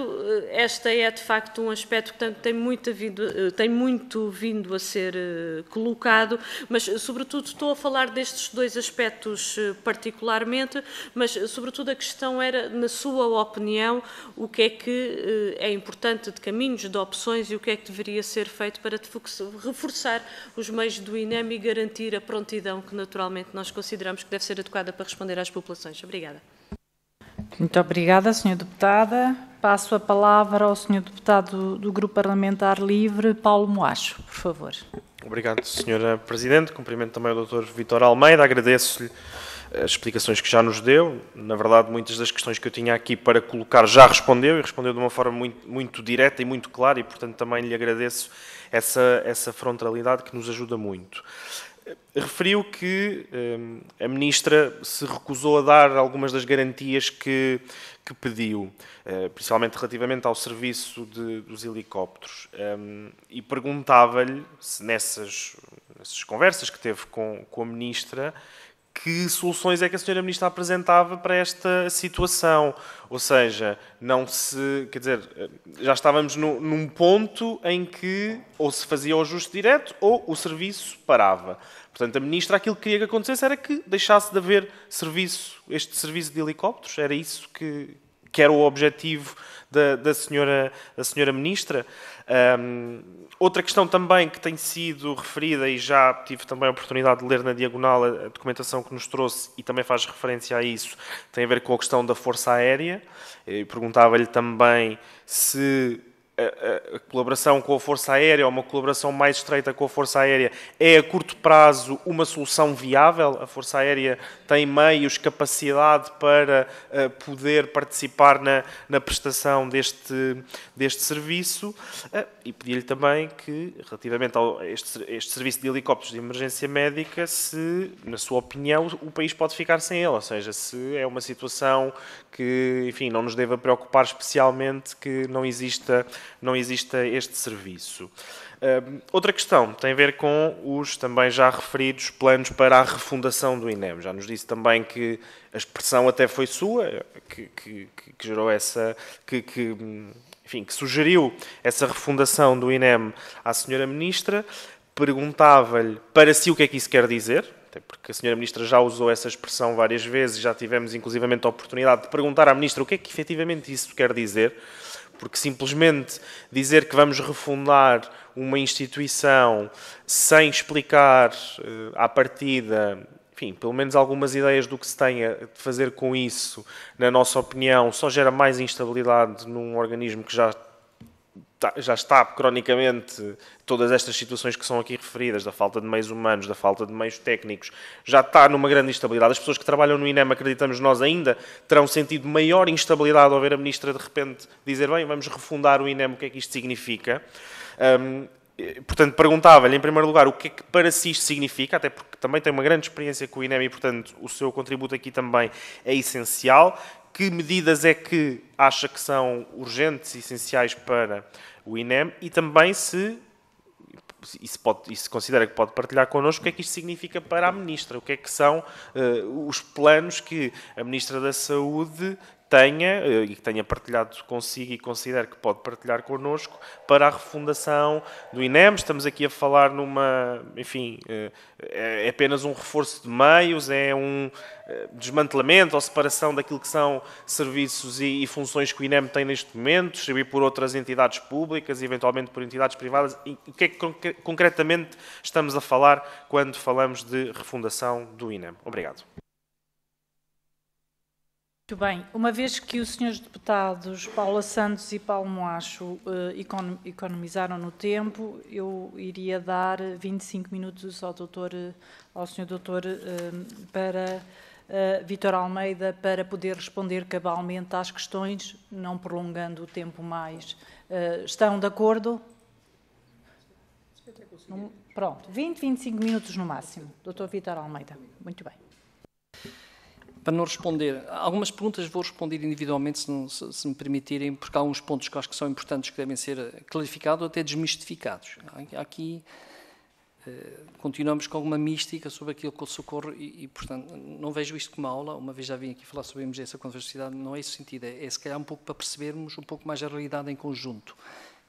este é de facto um aspecto que tem muito vindo a ser colocado, mas sobretudo estou a falar destes dois aspectos particularmente, mas sobretudo a questão era, na sua opinião, o que é que é importante de caminhos, de opções, e o que é que deveria ser feito para reforçar os meios do INEM e garantir a prontidão que naturalmente nós consideramos que deve ser adequada para responder às populações. Obrigada. Muito obrigada, Sra. Deputada. Passo a palavra ao Sr. Deputado do Grupo Parlamentar Livre, Paulo Moacho, por favor. Obrigado, Sra. Presidente. Cumprimento também o Dr. Vítor Almeida. Agradeço-lhe as explicações que já nos deu. Na verdade, muitas das questões que eu tinha aqui para colocar já respondeu, e respondeu de uma forma muito direta e muito clara, e, portanto, também lhe agradeço essa frontalidade que nos ajuda muito. Referiu que a Ministra se recusou a dar algumas das garantias que pediu, principalmente relativamente ao serviço dos helicópteros. E perguntava-lhe se nessas conversas que teve com a Ministra, que soluções é que a Sra. Ministra apresentava para esta situação. Ou seja, já estávamos num ponto em que ou se fazia o ajuste direto ou o serviço parava. Portanto, a Ministra, aquilo que queria que acontecesse era que deixasse de haver este serviço de helicópteros. Era isso que era o objetivo da senhora Ministra. Outra questão também que tem sido referida, e já tive também a oportunidade de ler na diagonal a documentação que nos trouxe, e também faz referência a isso, tem a ver com a questão da Força Aérea. Perguntava-lhe também se a colaboração com a Força Aérea, ou uma colaboração mais estreita com a Força Aérea, é a curto prazo uma solução viável. A Força Aérea tem meios, capacidade para poder participar na prestação deste serviço. E pedi-lhe também que, relativamente a este serviço de helicópteros de emergência médica, se, na sua opinião, o país pode ficar sem ele, ou seja, se é uma situação que, enfim, não nos deva preocupar especialmente que não exista este serviço. Outra questão tem a ver com os também já referidos planos para a refundação do INEM. Já nos disse também que a expressão até foi sua, que gerou que sugeriu essa refundação do INEM à Sra. Ministra. Perguntava-lhe para si o que é que isso quer dizer, até porque a Sra. Ministra já usou essa expressão várias vezes, já tivemos inclusivamente a oportunidade de perguntar à Ministra o que é que efetivamente isso quer dizer, porque simplesmente dizer que vamos refundar uma instituição sem explicar à partida, enfim, pelo menos algumas ideias do que se tenha de fazer com isso, na nossa opinião, só gera mais instabilidade num organismo que já está cronicamente, todas estas situações que são aqui referidas, da falta de meios humanos, da falta de meios técnicos, já está numa grande instabilidade. As pessoas que trabalham no INEM, acreditamos nós ainda, terão sentido maior instabilidade ao ver a Ministra de repente dizer, bem, vamos refundar o INEM, o que é que isto significa? Portanto, perguntava-lhe, em primeiro lugar, o que é que para si isto significa, até porque também tem uma grande experiência com o INEM e, portanto, o seu contributo aqui também é essencial. Que medidas é que acha que são urgentes e essenciais para o INEM, e também se, e se considera que pode partilhar connosco, o que é que isto significa para a Ministra, o que é que são os planos que a Ministra da Saúde tenha, e que tenha partilhado consigo e considero que pode partilhar connosco, para a refundação do INEM. Estamos aqui a falar é apenas um reforço de meios, é um desmantelamento ou separação daquilo que são serviços e funções que o INEM tem neste momento, distribuir por outras entidades públicas e eventualmente por entidades privadas. E o que é que concretamente estamos a falar quando falamos de refundação do INEM? Obrigado. Muito bem. Uma vez que os senhores deputados Paula Santos e Paulo Moacho economizaram no tempo, eu iria dar 25 minutos ao senhor doutor para Vítor Almeida para poder responder cabalmente às questões, não prolongando o tempo mais. Estão de acordo? Pronto, 25 minutos no máximo. Doutor Vítor Almeida. Muito bem. Para não responder, algumas perguntas vou responder individualmente, se me permitirem, porque há alguns pontos que acho que são importantes que devem ser clarificados ou até desmistificados. Aqui continuamos com alguma mística sobre aquilo que é o socorro e, portanto, não vejo isto como aula. Uma vez já vim aqui falar sobre a emergência contra a sociedade, não é esse o sentido, é se calhar um pouco para percebermos um pouco mais a realidade em conjunto.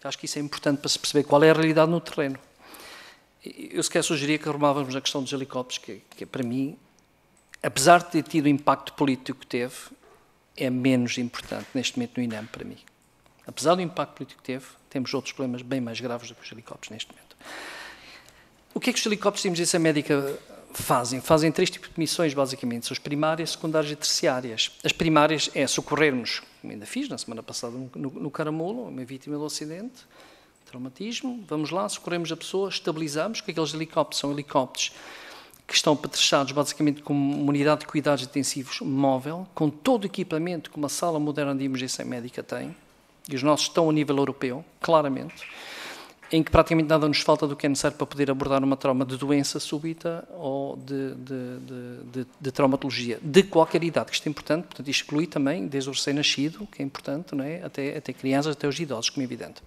Acho que isso é importante para se perceber qual é a realidade no terreno. Eu sequer sugeria que arrumávamos a questão dos helicópteros, que para mim, apesar de ter tido o impacto político que teve, é menos importante neste momento no INEM para mim. Apesar do impacto político que teve, temos outros problemas bem mais graves do que os helicópteros neste momento. O que é que os helicópteros de emergência médica fazem? Fazem 3 tipos de missões, basicamente. São as primárias, secundárias e terciárias. As primárias é socorrermos, como ainda fiz na semana passada no Caramulo, uma vítima do acidente, traumatismo. Vamos lá, socorremos a pessoa, estabilizamos, porque aqueles helicópteros são helicópteros que estão apetrechados basicamente como uma unidade de cuidados intensivos móvel, com todo o equipamento que uma sala moderna de emergência médica tem, e os nossos estão a nível europeu, claramente, em que praticamente nada nos falta do que é necessário para poder abordar uma trauma de doença súbita ou de traumatologia, de qualquer idade, que isto é importante, portanto, isto exclui também, desde o recém-nascido, que é importante, não é? até crianças, até os idosos, como é evidente.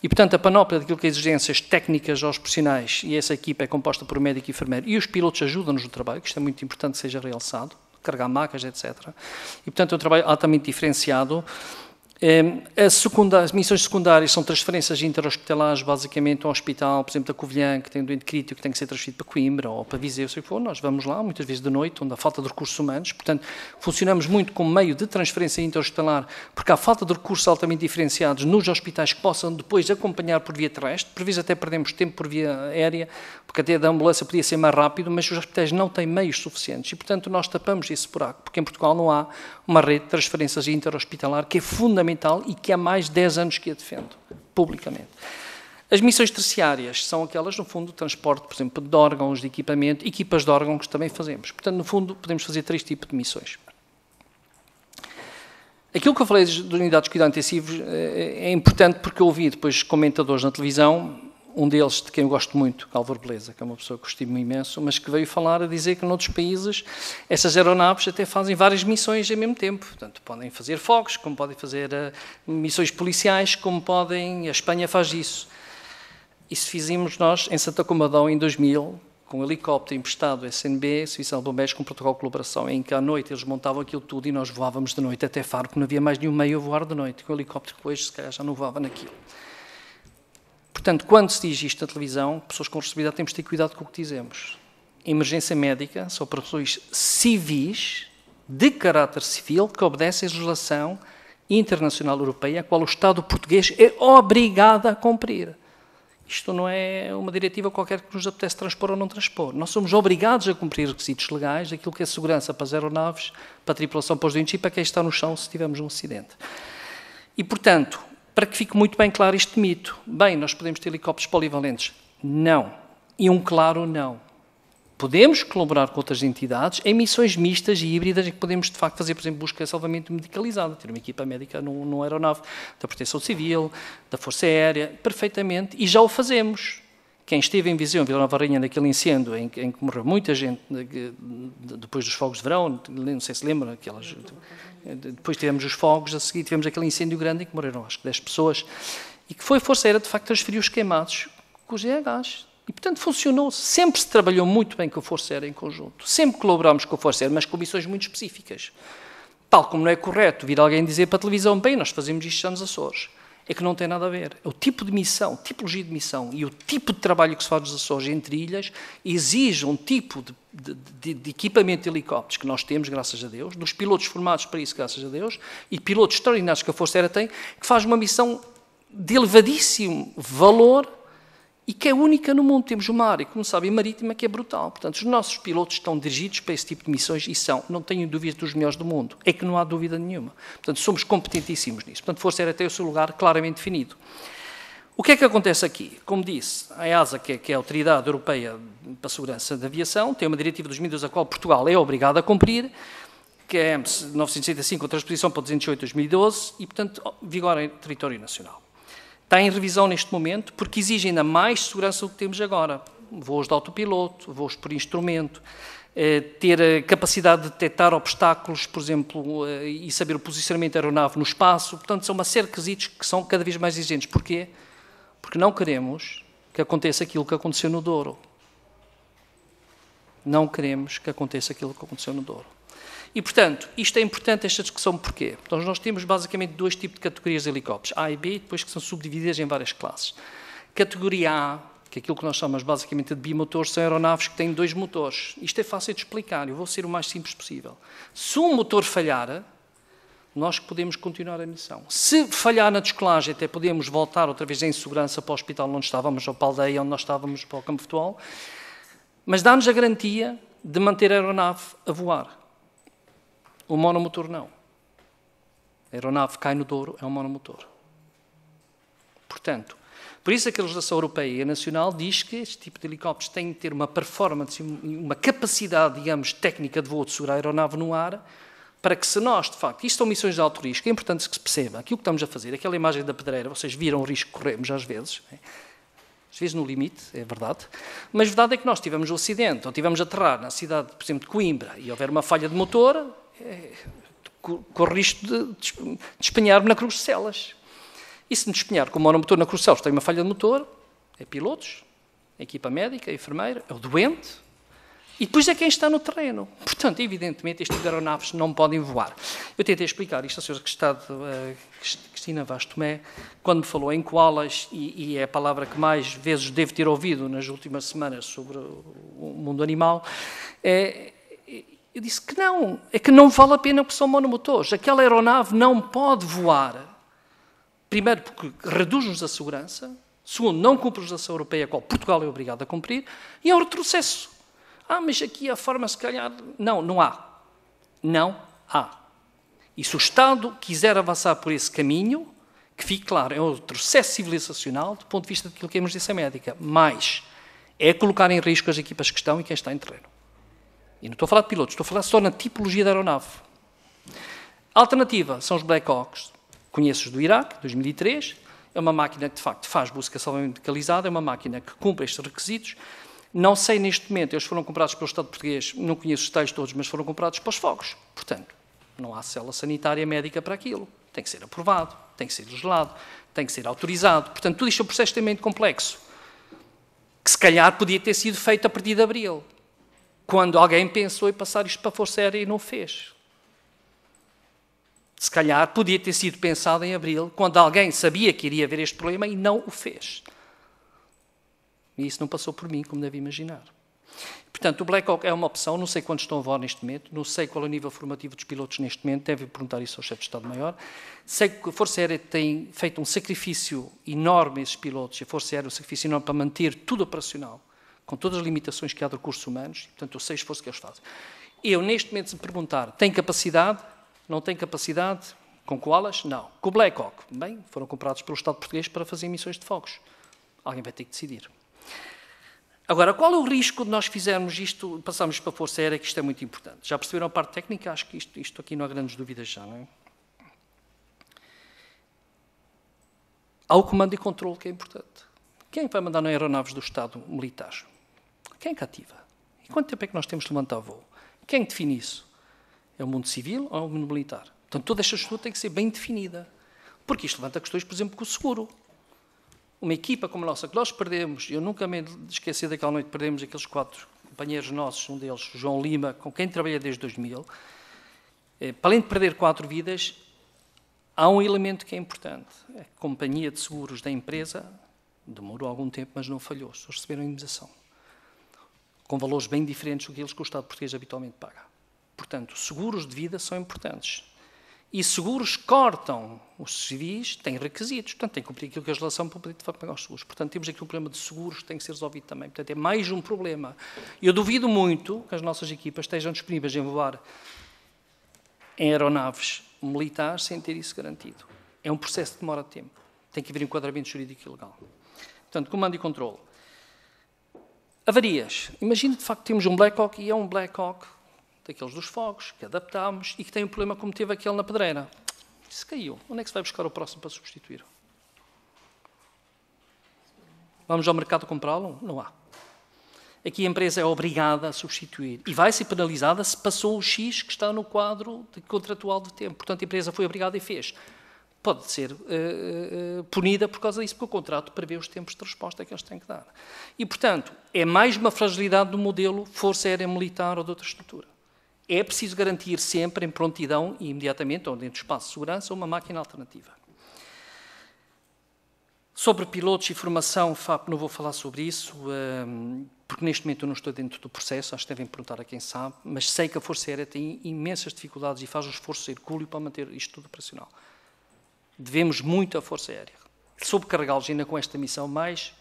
E, portanto, a panóplia daquilo que é exigências técnicas aos profissionais, e essa equipa é composta por um médico e enfermeiro, e os pilotos ajudam-nos no trabalho, que isto é muito importante que seja realçado, carregar macas, etc. E, portanto, é um trabalho altamente diferenciado. As missões secundárias são transferências interhospitalares, basicamente, ao hospital, por exemplo, da Covilhã, que tem um doente crítico que tem que ser transferido para Coimbra ou para Viseu, se for, nós vamos lá, muitas vezes de noite, onde há falta de recursos humanos, portanto, funcionamos muito como meio de transferência interhospitalar, porque há falta de recursos altamente diferenciados nos hospitais que possam depois acompanhar por via terrestre, por vezes até perdemos tempo por via aérea, porque até da ambulância podia ser mais rápido, mas os hospitais não têm meios suficientes e, portanto, nós tapamos esse buraco, porque em Portugal não há uma rede de transferências interhospitalar que é fundamental e que há mais de 10 anos que a defendo, publicamente. As missões terciárias são aquelas, no fundo, de transporte, por exemplo, de órgãos, de equipamento, equipas de órgãos que também fazemos. Portanto, no fundo, podemos fazer 3 tipos de missões. Aquilo que eu falei de unidades de cuidados intensivos é importante porque eu ouvi depois comentadores na televisão, um deles, de quem eu gosto muito, Álvaro Beleza, que é uma pessoa que eu estimo imenso, mas que veio falar a dizer que noutros países essas aeronaves até fazem várias missões ao mesmo tempo. Portanto, podem fazer fogos, como podem fazer missões policiais, como podem... A Espanha faz isso. Isso fizemos nós em Santa Combadão em 2000, com um helicóptero emprestado SNB, Serviço de Bombeiros, com protocolo de colaboração, em que à noite eles montavam aquilo tudo e nós voávamos de noite até Faro, porque não havia mais nenhum meio a voar de noite, com o helicóptero que hoje se calhar já não voava naquilo. Portanto, quando se diz isto na televisão, pessoas com responsabilidade temos de ter cuidado com o que dizemos. Emergência médica são operações civis, de caráter civil, que obedecem à legislação internacional europeia, a qual o Estado português é obrigado a cumprir. Isto não é uma diretiva qualquer que nos apetece transpor ou não transpor. Nós somos obrigados a cumprir requisitos legais, aquilo que é segurança para as aeronaves, para a tripulação, para os doentes e para quem está no chão se tivermos um acidente. E, portanto, para que fique muito bem claro este mito. Bem, nós podemos ter helicópteros polivalentes? Não. E um claro não. Podemos colaborar com outras entidades em missões mistas e híbridas em que podemos, de facto, fazer, por exemplo, busca de salvamento medicalizado, ter uma equipa médica numa aeronave da Proteção Civil, da Força Aérea, perfeitamente, e já o fazemos. Quem esteve em Viseu, em Vila Nova de Rainha, naquele incêndio em que morreu muita gente depois dos fogos de verão, não sei se lembra, depois tivemos os fogos, a seguir tivemos aquele incêndio grande em que morreram, acho que 10 pessoas, e que foi a Força Aérea, de facto, transferiu os queimados com o GEgás. E, portanto, funcionou. Sempre se trabalhou muito bem com a Força Aérea em conjunto. Sempre colaborámos com a Força Aérea, mas com missões muito específicas. Tal como não é correto vir alguém dizer para a televisão, bem, nós fazemos isto já nos Açores. É que não tem nada a ver. É o tipo de missão, tipologia de missão e o tipo de trabalho que se faz nos Açores entre ilhas exige um tipo de equipamento de helicópteros que nós temos, graças a Deus, dos pilotos formados para isso, graças a Deus, e pilotos extraordinários que a Força Aérea tem, que faz uma missão de elevadíssimo valor e que é única no mundo. Temos uma área, como sabem, marítima, que é brutal. Portanto, os nossos pilotos estão dirigidos para esse tipo de missões e são, não tenho dúvida, dos melhores do mundo. É que não há dúvida nenhuma. Portanto, somos competentíssimos nisso. Portanto, a Força Aérea tem o seu lugar claramente definido. O que é que acontece aqui? Como disse, a EASA, que é a Autoridade Europeia para a Segurança da Aviação, tem uma diretiva de 2012 a qual Portugal é obrigado a cumprir, que é a EMS 965, com transposição para 208 de 2012 e, portanto, vigora em território nacional. Está em revisão neste momento porque exige ainda mais segurança do que temos agora. Voos de autopiloto, voos por instrumento, ter a capacidade de detectar obstáculos, por exemplo, e saber o posicionamento da aeronave no espaço. Portanto, são uma série de requisitos que são cada vez mais exigentes. Porquê? Porque não queremos que aconteça aquilo que aconteceu no Douro. Não queremos que aconteça aquilo que aconteceu no Douro. E, portanto, isto é importante, esta discussão, porquê? Então, nós temos basicamente dois tipos de categorias de helicópteros, A e B, e depois que são subdivididas em várias classes. Categoria A, que é aquilo que nós chamamos basicamente de bimotores, são aeronaves que têm 2 motores. Isto é fácil de explicar, eu vou ser o mais simples possível. Se um motor falhar, nós podemos continuar a missão. Se falhar na descolagem, até podemos voltar outra vez em segurança para o hospital onde estávamos, ou para a aldeia onde nós estávamos, para o campo de futebol, mas dá-nos a garantia de manter a aeronave a voar. O monomotor não. A aeronave cai no Douro, é um monomotor. Portanto, por isso é que a legislação europeia e nacional diz que este tipo de helicópteros tem que ter uma performance, uma capacidade, digamos, técnica de voo de segurar a aeronave no ar, para que se nós, de facto, isto são missões de alto risco, é importante que se perceba, aquilo que estamos a fazer, aquela imagem da pedreira, vocês viram o risco que corremos às vezes no limite, é verdade, mas a verdade é que nós tivemos um acidente, ou tivemos a aterrar na cidade, por exemplo, de Coimbra, e houver uma falha de motor, corre o risco de despenhar-me na Cruz de Celas. E se me despenhar com o monomotor na Cruz de Celas, tem uma falha de motor, é pilotos, a equipa médica, a enfermeira, é o doente, e depois é quem está no terreno. Portanto, evidentemente, este tipo de aeronaves não podem voar. Eu tentei explicar isto à senhora Cristina Vaz Tomé, quando me falou em koalas, e é a palavra que mais vezes devo ter ouvido nas últimas semanas sobre o mundo animal, eu disse que não, é que não vale a pena porque são monomotores. Aquela aeronave não pode voar. Primeiro, porque reduz-nos a segurança. Segundo, não cumpre a legislação europeia, a qual Portugal é obrigado a cumprir. E é um retrocesso. Mas aqui a forma, se calhar... Não, não há. Não há. E se o Estado quiser avançar por esse caminho, que fique claro, é um retrocesso civilizacional do ponto de vista daquilo que é a emergência médica. Mas é colocar em risco as equipas que estão e quem está em terreno. E não estou a falar de pilotos, estou a falar só na tipologia da aeronave. A alternativa são os Black Hawks. Conheço-os do Iraque, 2003. É uma máquina que, de facto, faz busca salvamento medicalizada, é uma máquina que cumpre estes requisitos. Não sei neste momento, eles foram comprados pelo Estado português, não conheço os detalhes todos, mas foram comprados para os fogos. Portanto, não há célula sanitária médica para aquilo. Tem que ser aprovado, tem que ser legislado, tem que ser autorizado. Portanto, tudo isto é um processo extremamente complexo, que se calhar podia ter sido feito a partir de abril, quando alguém pensou em passar isto para a Força Aérea e não fez. Se calhar podia ter sido pensado em abril, quando alguém sabia que iria haver este problema e não o fez. E isso não passou por mim, como deve imaginar. Portanto, o Black Hawk é uma opção, não sei quantos estão a voar neste momento, não sei qual é o nível formativo dos pilotos neste momento, deve perguntar isso ao chefe de Estado-Maior. Sei que a Força Aérea tem feito um sacrifício enorme a esses pilotos, e a Força Aérea um sacrifício enorme para manter tudo operacional, com todas as limitações que há de recursos humanos, portanto, eu sei o esforço que eles fazem. Eu, neste momento, se me perguntar, tem capacidade? Não tem capacidade? Com koalas? Não. Com o Black Hawk? Bem, foram comprados pelo Estado português para fazer missões de fogos. Alguém vai ter que decidir. Agora, qual é o risco de nós fizermos isto, passarmos para a Força Aérea, que isto é muito importante? Já perceberam a parte técnica? Acho que isto aqui não há grandes dúvidas já, não é? Há o comando e controle que é importante. Quem vai mandar nas aeronaves do Estado militar? Quem é que ativa? E quanto tempo é que nós temos de levantar voo? Quem define isso? É o mundo civil ou é o mundo militar? Portanto, toda esta estrutura tem que ser bem definida. Porque isto levanta questões, por exemplo, com o seguro. uma equipa como a nossa, que nós perdemos, eu nunca me esqueci daquela noite, perdemos aqueles 4 companheiros nossos, um deles, João Lima, com quem trabalhei desde 2000, para além de perder 4 vidas, há um elemento que é importante. A companhia de seguros da empresa demorou algum tempo, mas não falhou. Só receberam indemnização, com valores bem diferentes do que o Estado português habitualmente paga. Portanto, seguros de vida são importantes. E seguros cortam os civis, têm requisitos. Portanto, tem que cumprir aquilo que a legislação para poder pagar os seguros. Portanto, temos aqui um problema de seguros que tem que ser resolvido também. Portanto, é mais um problema. Eu duvido muito que as nossas equipas estejam disponíveis em voar em aeronaves militares sem ter isso garantido. É um processo que demora tempo. Tem que haver enquadramento jurídico e legal. Portanto, comando e controle. Avarias. Imagina, de facto, temos um Black Hawk e é um Black Hawk daqueles dos fogos, que adaptámos e que tem um problema como teve aquele na pedreira. Isso caiu. Onde é que se vai buscar o próximo para substituir? Vamos ao mercado comprá-lo? Não há. Aqui a empresa é obrigada a substituir e vai ser penalizada se passou o X que está no quadro contratual de tempo. Portanto, a empresa foi obrigada e fez. Pode ser punida por causa disso, porque o contrato prevê os tempos de resposta que eles têm que dar. E, portanto, é mais uma fragilidade do modelo Força Aérea Militar ou de outra estrutura. É preciso garantir sempre em prontidão e imediatamente, ou dentro do espaço de segurança, uma máquina alternativa. Sobre pilotos e formação, FAP, não vou falar sobre isso, porque neste momento eu não estou dentro do processo, acho que devem perguntar a quem sabe, mas sei que a Força Aérea tem imensas dificuldades e faz um esforço hercúleo para manter isto tudo operacional. Devemos muito à Força Aérea. Sobrecarregá-los ainda com esta missão, mas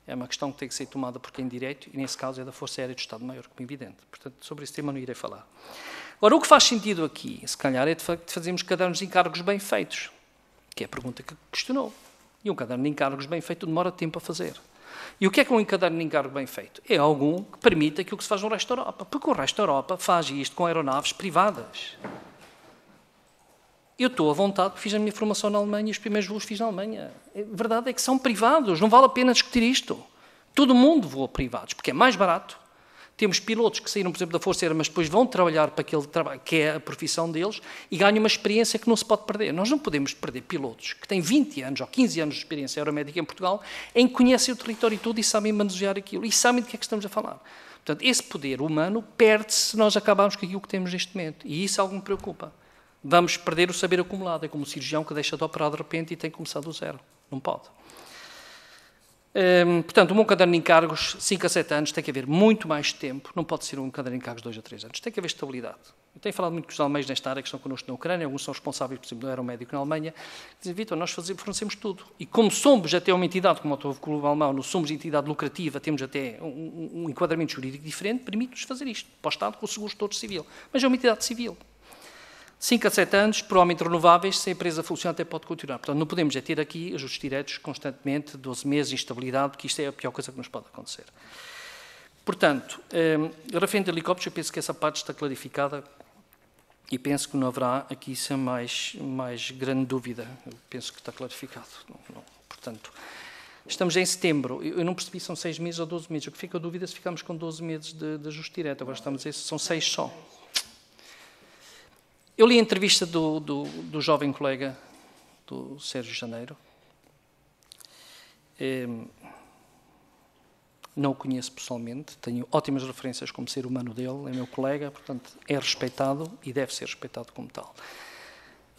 é uma questão que tem que ser tomada por quem direito, e nesse caso é da Força Aérea do Estado-Maior, como é evidente. Portanto, sobre esse tema não irei falar. Agora, o que faz sentido aqui, se calhar, é de fazermos cadernos de encargos bem feitos, que é a pergunta que questionou. E um caderno de encargos bem feito demora tempo a fazer. E o que é um caderno de encargo bem feito? É algum que permita aquilo que se faz no resto da Europa, porque o resto da Europa faz isto com aeronaves privadas. Eu estou à vontade, porque fiz a minha formação na Alemanha e os primeiros voos fiz na Alemanha. A verdade é que são privados, não vale a pena discutir isto. Todo mundo voa privados, porque é mais barato. Temos pilotos que saíram, por exemplo, da Força Aérea, mas depois vão trabalhar para aquele trabalho que é a profissão deles e ganham uma experiência que não se pode perder. Nós não podemos perder pilotos que têm 20 anos ou 15 anos de experiência aeromédica em Portugal, em que conhecem o território todo e sabem manusear aquilo e sabem de que é que estamos a falar. Portanto, esse poder humano perde-se se nós acabarmos com aquilo que temos neste momento. E isso é algo que me preocupa. Vamos perder o saber acumulado. É como um cirurgião que deixa de operar de repente e tem que começar do zero. Não pode. Portanto, um caderno de encargos, 5 a 7 anos, tem que haver muito mais tempo. Não pode ser um caderno de encargos de 2 a 3 anos. Tem que haver estabilidade. Eu tenho falado muito com os alemães nesta área que estão connosco na Ucrânia. Alguns são responsáveis, por exemplo, do aeromédico na Alemanha. Dizem, Vítor, nós fornecemos tudo. E como somos até uma entidade, como o Autovoo Alemão, não somos entidade lucrativa, temos até um enquadramento jurídico diferente, permite-nos fazer isto. Para o Estado, com o seguro todo civil. Mas é uma entidade civil. 5 a 7 anos, provavelmente renováveis, se a empresa funciona até pode continuar. Portanto, não podemos ter aqui ajustes diretos constantemente, 12 meses de instabilidade, porque isto é a pior coisa que nos pode acontecer. Portanto, referente a helicópteros, eu penso que essa parte está clarificada e penso que não haverá aqui mais grande dúvida. Eu penso que está clarificado. Portanto, estamos em setembro. Eu não percebi se são 6 meses ou 12 meses. O que fica a dúvida é se ficamos com 12 meses de ajuste direto. Agora estamos a dizer se são 6 só. Eu li a entrevista do jovem colega, do Sérgio Janeiro. Não o conheço pessoalmente, tenho ótimas referências como ser humano dele, é meu colega, portanto é respeitado e deve ser respeitado como tal.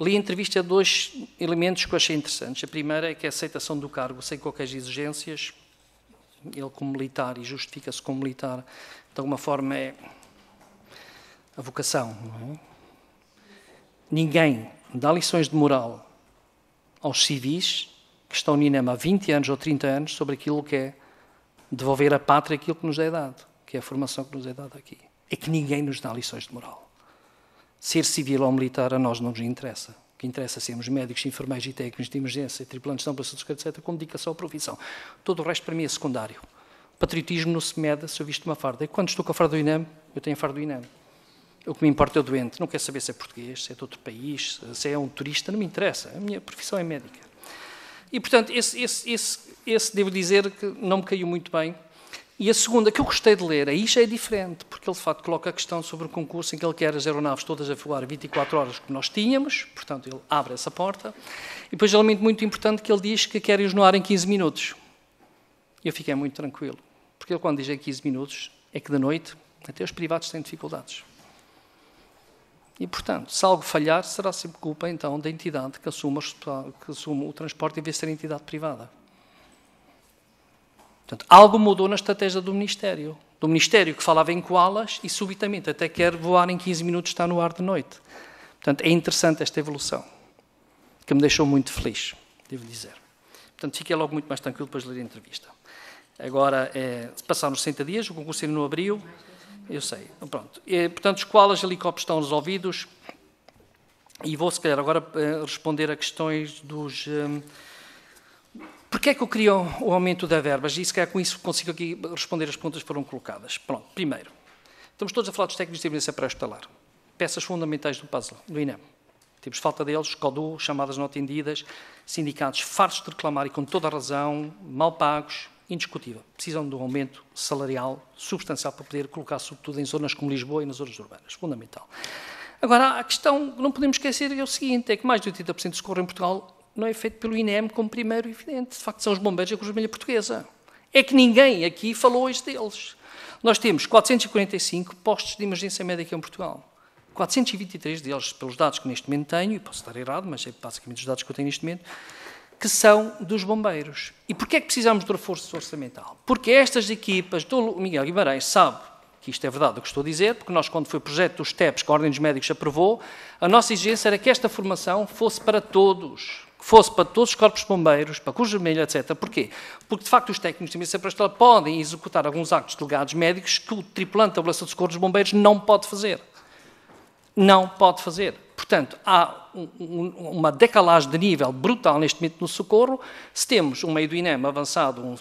Li a entrevista a 2 elementos que eu achei interessantes. A primeira é que a aceitação do cargo sem qualquer exigências, ele como militar e justifica-se como militar, de alguma forma é a vocação, não é? Ninguém dá lições de moral aos civis que estão no INEM há 20 anos ou 30 anos sobre aquilo que é devolver à pátria aquilo que nos é dado, que é a formação que nos é dada aqui. É que ninguém nos dá lições de moral. Ser civil ou militar a nós não nos interessa. O que interessa é sermos médicos, enfermeiros e técnicos de emergência, tripulantes de ambulância, etc., com dedicação à profissão. Todo o resto para mim é secundário. O patriotismo não se mede se eu visto uma farda. E quando estou com a farda do INEM, eu tenho a farda do INEM. O que me importa é o doente, não quer saber se é português, se é de outro país, se é um turista, não me interessa. A minha profissão é médica. E, portanto, esse devo dizer que não me caiu muito bem. E a segunda, que eu gostei de ler, aí já é diferente, porque ele, de facto, coloca a questão sobre o concurso em que ele quer as aeronaves todas a voar 24 horas, como nós tínhamos, portanto, ele abre essa porta. E depois, um elemento muito importante que ele diz que quer ir no ar em 15 minutos. E eu fiquei muito tranquilo, porque ele quando diz em 15 minutos, é que de noite até os privados têm dificuldades. E, portanto, se algo falhar, será sempre culpa, então, da entidade que assume o transporte em vez de ser entidade privada. Portanto, algo mudou na estratégia do Ministério. Do Ministério que falava em koalas e, subitamente, até quer voar em 15 minutos, está no ar de noite. Portanto, é interessante esta evolução, que me deixou muito feliz, devo dizer. Portanto, fiquei logo muito mais tranquilo depois de ler a entrevista. Agora, passaram 60 dias, o concurso ainda não abriu. Eu sei. Pronto. Portanto, os koalas e helicópteros estão resolvidos e vou, se calhar, agora responder a questões dos... Porquê é que eu queria o aumento da verbas? E, se calhar, com isso consigo aqui responder as perguntas que foram colocadas. Pronto. Primeiro, estamos todos a falar dos técnicos de emergência pré-hospitalar. Peças fundamentais do puzzle, do INEM. Temos falta deles, CODU, chamadas não atendidas, sindicatos fartos de reclamar e com toda a razão, mal pagos, indiscutível. Precisam de um aumento salarial substancial para poder colocar, sobretudo, em zonas como Lisboa e nas zonas urbanas. Fundamental. Agora, a questão que não podemos esquecer é o seguinte, é que mais de 80% do socorro em Portugal não é feito pelo INEM como primeiro evidente. De facto, são os bombeiros e a Cruz Vermelha Portuguesa. É que ninguém aqui falou hoje deles. Nós temos 445 postos de emergência médica em Portugal. 423 deles, pelos dados que neste momento tenho, e posso estar errado, mas é basicamente os dados que eu tenho neste momento, que são dos bombeiros. E porquê é que precisamos de reforço orçamental? Porque estas equipas, do Miguel Guimarães sabe que isto é verdade o que estou a dizer, porque nós, quando foi o projeto dos TEPs que a Ordem dos Médicos aprovou, a nossa exigência era que esta formação fosse para todos, que fosse para todos os corpos de bombeiros, para a Cruz Vermelha, etc. Porquê? Porque, de facto, os técnicos de emergência pré-hospitalar podem executar alguns actos delegados médicos que o tripulante da ambulância de socorro dos bombeiros não pode fazer. Não pode fazer. Portanto, há uma decalagem de nível brutal neste momento no socorro, se temos um meio do INEM avançado,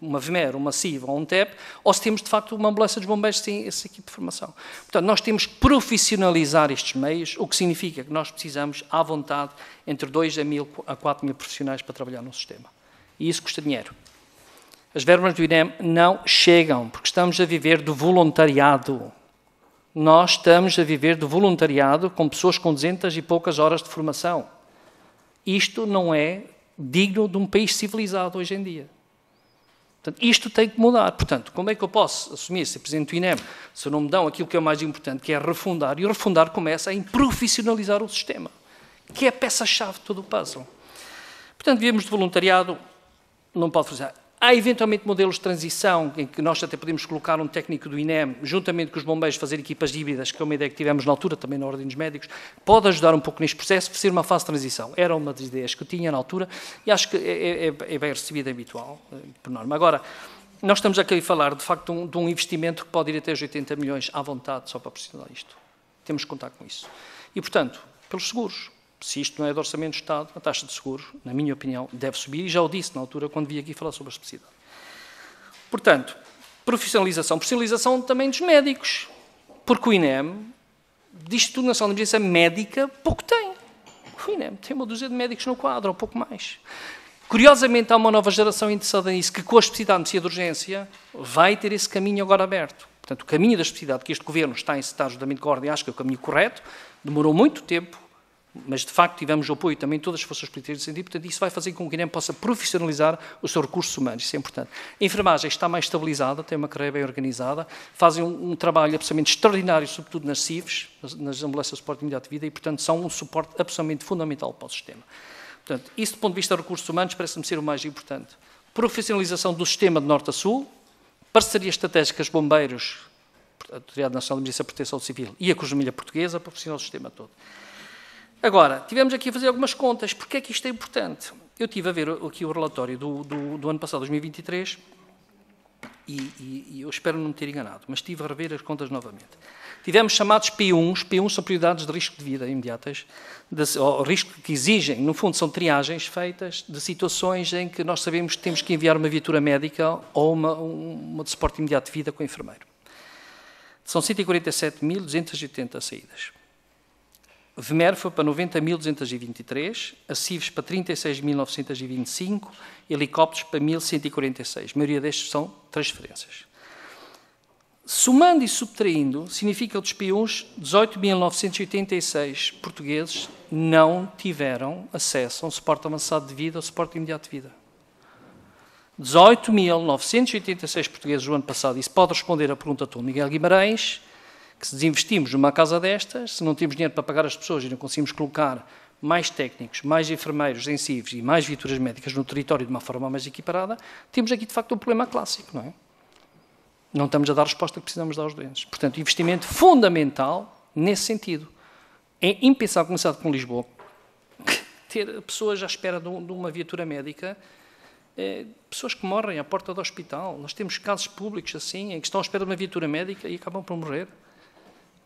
uma VMER, uma CIV ou um TEP, ou se temos, de facto, uma ambulância dos bombeiros sem esse equipe de formação. Portanto, nós temos que profissionalizar estes meios, o que significa que nós precisamos, à vontade, entre 2.000 a 4.000 profissionais para trabalhar no sistema. E isso custa dinheiro. As verbas do INEM não chegam, porque estamos a viver do voluntariado. Nós estamos a viver de voluntariado com pessoas com 200 e poucas horas de formação. Isto não é digno de um país civilizado hoje em dia. Portanto, isto tem que mudar. Portanto, como é que eu posso assumir ser Presidente do INEM se não me dão aquilo que é o mais importante, que é refundar? E o refundar começa em profissionalizar o sistema, que é a peça-chave de todo o puzzle. Portanto, vivemos de voluntariado, não pode fazer. Há, eventualmente, modelos de transição em que nós até podemos colocar um técnico do INEM, juntamente com os bombeiros, fazer equipas híbridas, que é uma ideia que tivemos na altura, também na Ordem dos Médicos, pode ajudar um pouco neste processo, ser uma fase de transição. Era uma das ideias que eu tinha na altura e acho que é bem recebida, habitual, por norma. Agora, nós estamos aqui a falar, de facto, de um investimento que pode ir até os 80 milhões à vontade, só para profissionalizar isto. Temos que contar com isso. E, portanto, pelos seguros. Se isto não é de orçamento do Estado, a taxa de seguros, na minha opinião, deve subir, e já o disse na altura quando vi aqui falar sobre a especificidade. Portanto, profissionalização também dos médicos, porque o INEM, de Instituto Nacional de Emergência Médica, pouco tem. O INEM tem uma dúzia de médicos no quadro, ou pouco mais. Curiosamente, há uma nova geração interessada nisso, que com a especificidade de medicina de urgência vai ter esse caminho agora aberto. Portanto, o caminho da especificidade que este Governo está a encetar juntamente com a Ordem, acho que é o caminho correto, demorou muito tempo, mas, de facto, tivemos o apoio também de todas as forças políticas de sentido, portanto, isso vai fazer com que o INEM possa profissionalizar os seus recursos humanos, isso é importante. A enfermagem está mais estabilizada, tem uma carreira bem organizada, fazem um trabalho absolutamente extraordinário, sobretudo nas CIVs, nas ambulâncias de suporte imediato de vida, e, portanto, são um suporte absolutamente fundamental para o sistema. Portanto, isso, do ponto de vista de recursos humanos, parece-me ser o mais importante. Profissionalização do sistema de norte a sul, parcerias estratégicas bombeiros, a Autoridade Nacional de Emergência e Proteção Civil e a Cruz Vermelha Portuguesa, para profissionalizar o sistema todo. Agora, tivemos aqui a fazer algumas contas. Porquê é que isto é importante? Eu estive a ver aqui o relatório do ano passado, 2023, e eu espero não me ter enganado, mas estive a rever as contas novamente. Tivemos chamados P1s. P1 são prioridades de risco de vida imediatas, ou risco que exigem, no fundo, são triagens feitas de situações em que nós sabemos que temos que enviar uma viatura médica ou uma de suporte imediato de vida com o enfermeiro. São 147.280 saídas. VMER foi para 90.223, a CIVs para 36.925, helicópteros para 1.146. A maioria destes são transferências. Somando e subtraindo, significa que dos P1s, 18.986 portugueses não tiveram acesso a um suporte avançado de vida ou suporte imediato de vida. 18.986 portugueses o ano passado. Isso pode responder à pergunta do Miguel Guimarães, que se desinvestimos numa casa destas, se não temos dinheiro para pagar as pessoas e não conseguimos colocar mais técnicos, mais enfermeiros em CIVs e mais viaturas médicas no território de uma forma mais equiparada, temos aqui, de facto, um problema clássico, não é? Não estamos a dar a resposta que precisamos dar aos doentes. Portanto, investimento fundamental nesse sentido. É impensável começar com Lisboa, ter pessoas à espera de uma viatura médica, pessoas que morrem à porta do hospital. Nós temos casos públicos assim, em que estão à espera de uma viatura médica e acabam por morrer.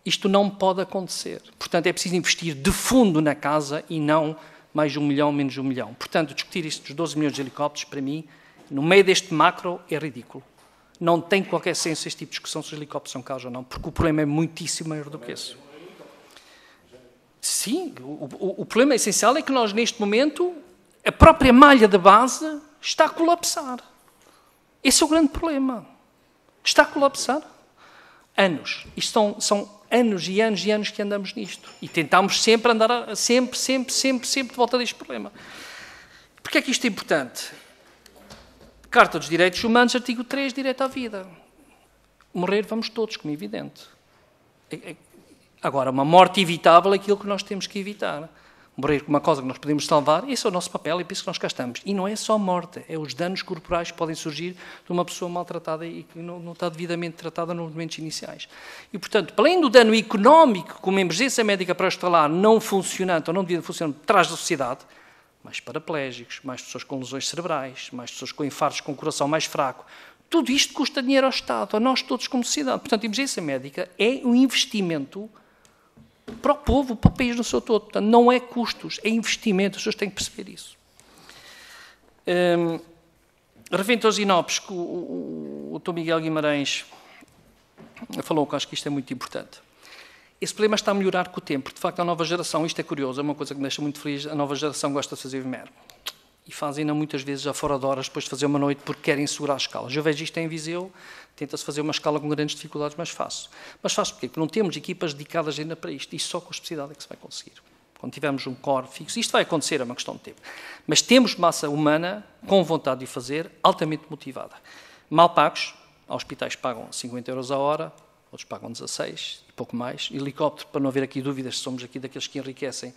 Isto não pode acontecer. Portanto, é preciso investir de fundo na casa e não mais 1 milhão, menos 1 milhão. Portanto, discutir isto dos 12 milhões de helicópteros, para mim, no meio deste macro, é ridículo. Não tem qualquer senso este tipo de discussão se os helicópteros são caros ou não, porque o problema é muitíssimo maior do que esse. Sim, o problema essencial é que nós, neste momento, a própria malha de base está a colapsar. Esse é o grande problema. Está a colapsar. Anos. Isto são anos e anos e anos que andamos nisto. E tentamos sempre andar, sempre de volta deste problema. Porquê é que isto é importante? Carta dos Direitos Humanos, artigo 3, direito à vida. Morrer vamos todos, como é evidente. Agora, uma morte evitável é aquilo que nós temos que evitar. Morrer com uma coisa que nós podemos salvar, esse é o nosso papel e por isso que nós cá estamos. E não é só morte, é os danos corporais que podem surgir de uma pessoa maltratada e que não está devidamente tratada nos momentos iniciais. E, portanto, para além do dano económico, como a emergência médica pré-hospitalar não funcionando ou não devia funcionar, traz da sociedade, mais paraplégicos, mais pessoas com lesões cerebrais, mais pessoas com infartos com o coração mais fraco. Tudo isto custa dinheiro ao Estado, a nós todos como sociedade. Portanto, a emergência médica é um investimento para o povo, para o país no seu todo. Portanto, não é custos, é investimento. As pessoas têm que perceber isso. Referente aos INOPs, que o Dr. Miguel Guimarães falou, que acho que isto é muito importante. Esse problema está a melhorar com o tempo. De facto, a nova geração, isto é curioso, é uma coisa que me deixa muito feliz, a nova geração gosta de fazer VMER. E fazem-na muitas vezes já fora de horas, depois de fazer uma noite, porque querem segurar as escalas. Eu vejo isto em Viseu, tenta-se fazer uma escala com grandes dificuldades, mas faço. Mas faço porquê? Porque não temos equipas dedicadas ainda para isto. E só com a especialidade é que se vai conseguir. Quando tivermos um core fixo, isto vai acontecer, é uma questão de tempo. Mas temos massa humana com vontade de o fazer, altamente motivada. Mal pagos, hospitais pagam 50 € a hora, outros pagam 16 e pouco mais. Helicóptero, para não haver aqui dúvidas, somos aqui daqueles que enriquecem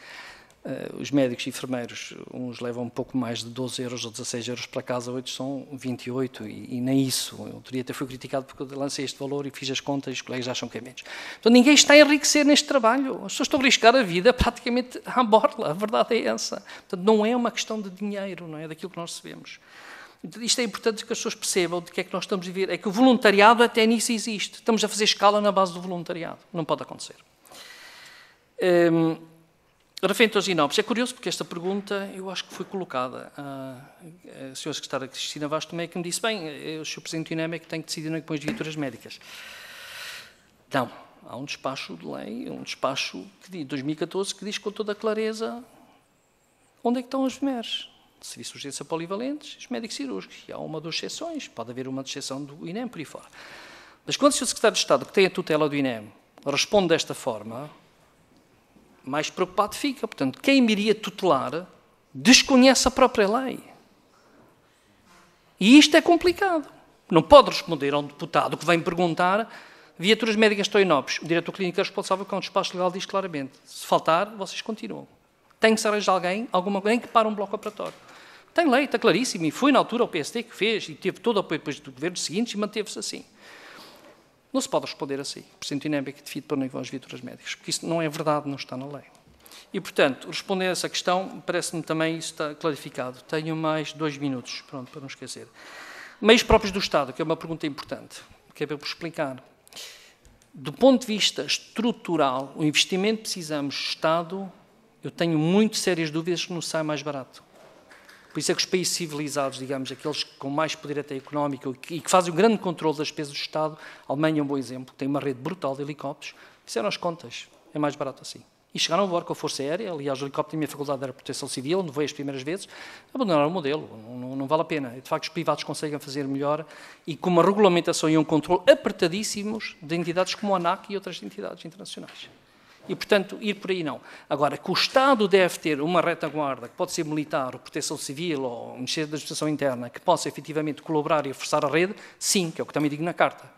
os médicos e enfermeiros. Uns levam um pouco mais de 12 € ou 16 € para casa, outros são 28 e nem isso. Eu outro dia até fui criticado porque eu lancei este valor e fiz as contas e os colegas acham que é menos. Então ninguém está a enriquecer neste trabalho. As pessoas estão a arriscar a vida praticamente à borla. A verdade é essa. Portanto, não é uma questão de dinheiro, não é daquilo que nós recebemos. Isto é importante que as pessoas percebam de que é que nós estamos a viver. É que o voluntariado até nisso existe. Estamos a fazer escala na base do voluntariado. Não pode acontecer. Referente aos INOPs, é curioso porque esta pergunta eu acho que foi colocada à senhora secretária Cristina Vaz Tomé, que me disse, bem, o Sr. Presidente do INEM é que tem que decidir onde põe as viaturas médicas. Não, há um despacho de lei, um despacho de 2014 que diz com toda a clareza onde é que estão as VMERs. Serviço de urgência polivalentes, os médicos cirúrgicos. E há uma ou duas exceções, pode haver uma exceção do INEM por aí fora. Mas quando o Sr. Secretário de Estado, que tem a tutela do INEM, responde desta forma, mais preocupado fica. Portanto, quem me iria tutelar desconhece a própria lei. E isto é complicado. Não pode responder a um deputado que vem perguntar viaturas médicas estão INOPs. O diretor clínico é responsável, com o despacho legal diz claramente, se faltar, vocês continuam. Tem que se arranjar alguém que para um bloco operatório. Tem lei, está claríssimo, e foi na altura o PSD que fez, e teve todo o apoio depois do governo seguinte, e manteve-se assim. Não se pode responder assim. O Presidente do INEM é que define para onde vão as viaturas médicas, porque isso não é verdade, não está na lei. E, portanto, responder a essa questão, parece-me também isso está clarificado. Tenho mais 2 minutos, pronto, para não esquecer. Meios próprios do Estado, que é uma pergunta importante, que é para eu explicar. Do ponto de vista estrutural, o investimento que precisamos do Estado, eu tenho muito sérias dúvidas que não sai mais barato. Por isso é que os países civilizados, digamos, aqueles com mais poder até económico e que fazem um grande controle das despesas do Estado, a Alemanha é um bom exemplo, tem uma rede brutal de helicópteros, fizeram as contas, é mais barato assim. E chegaram a voar com a Força Aérea, aliás, o helicóptero da minha faculdade era Proteção Civil, onde voei as primeiras vezes, abandonaram o modelo, não vale a pena. De facto, os privados conseguem fazer melhor e com uma regulamentação e um controle apertadíssimos de entidades como a ANAC e outras entidades internacionais. E, portanto, ir por aí não. Agora, que o Estado deve ter uma retaguarda, que pode ser militar, ou proteção civil, ou Ministério da Administração Interna, que possa efetivamente colaborar e reforçar a rede, sim, que é o que também digo na carta.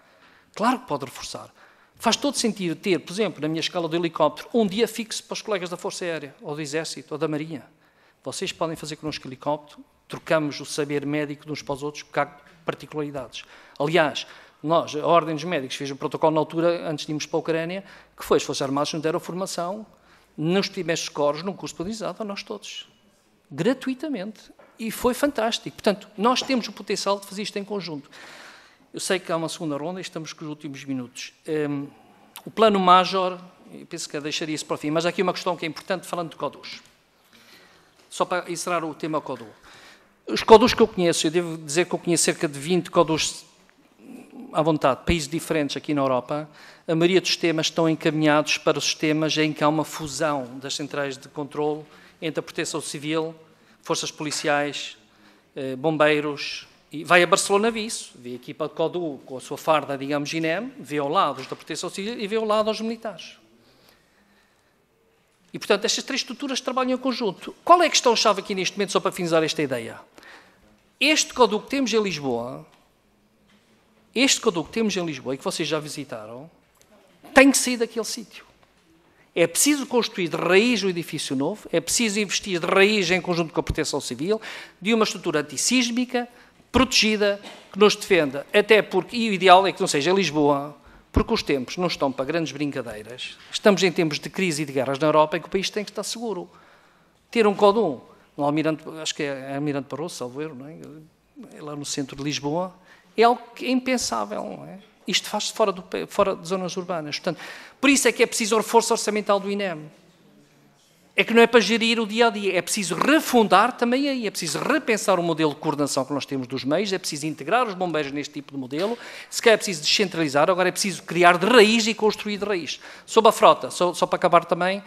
Claro que pode reforçar. Faz todo sentido ter, por exemplo, na minha escala de helicóptero, um dia fixo para os colegas da Força Aérea, ou do Exército, ou da Marinha. Vocês podem fazer connosco helicóptero, trocamos o saber médico de uns para os outros, porque há particularidades. Aliás, nós, a Ordem dos Médicos, fez um protocolo na altura, antes de irmos para a Ucrânia, que foi, as Forças Armadas nos deram formação nos primeiros socorros, num curso padronizado a nós todos. Gratuitamente. E foi fantástico. Portanto, nós temos o potencial de fazer isto em conjunto. Eu sei que há uma segunda ronda e estamos com os últimos minutos. O plano Major, eu penso que deixaria isso para o fim, mas há aqui uma questão que é importante, falando de CODUs. Só para encerrar o tema CODU. Os CODUs que eu conheço, eu devo dizer que eu conheço cerca de 20 CODUs à vontade, países diferentes aqui na Europa, a maioria dos sistemas estão encaminhados para os sistemas em que há uma fusão das centrais de controle entre a proteção civil, forças policiais, bombeiros, e vai a Barcelona ver isso, vê a equipa de CODU com a sua farda, digamos, INEM, vê ao lado os da proteção civil e vê ao lado os militares. E, portanto, estas três estruturas trabalham em conjunto. Qual é a questão-chave aqui neste momento, só para finalizar esta ideia? Este CODU que temos em Lisboa, e que vocês já visitaram, tem que sair daquele sítio. É preciso construir de raiz o edifício novo, é preciso investir de raiz em conjunto com a proteção civil, de uma estrutura antissísmica, protegida, que nos defenda, até porque, e o ideal é que não seja em Lisboa, porque os tempos não estão para grandes brincadeiras. Estamos em tempos de crise e de guerras na Europa, em que o país tem que estar seguro. Ter um CODU, no Almirante, acho que é Almirante Barroso, salvo erro, não é? É lá no centro de Lisboa, é algo que é impensável, não é? Isto faz-se fora de zonas urbanas. Portanto, por isso é que é preciso o reforço orçamental do INEM. É que não é para gerir o dia-a-dia, é preciso refundar também aí, é preciso repensar o modelo de coordenação que nós temos dos meios, é preciso integrar os bombeiros neste tipo de modelo, se calhar é preciso descentralizar, agora é preciso criar de raiz e construir de raiz. Sobre a frota, só para acabar também,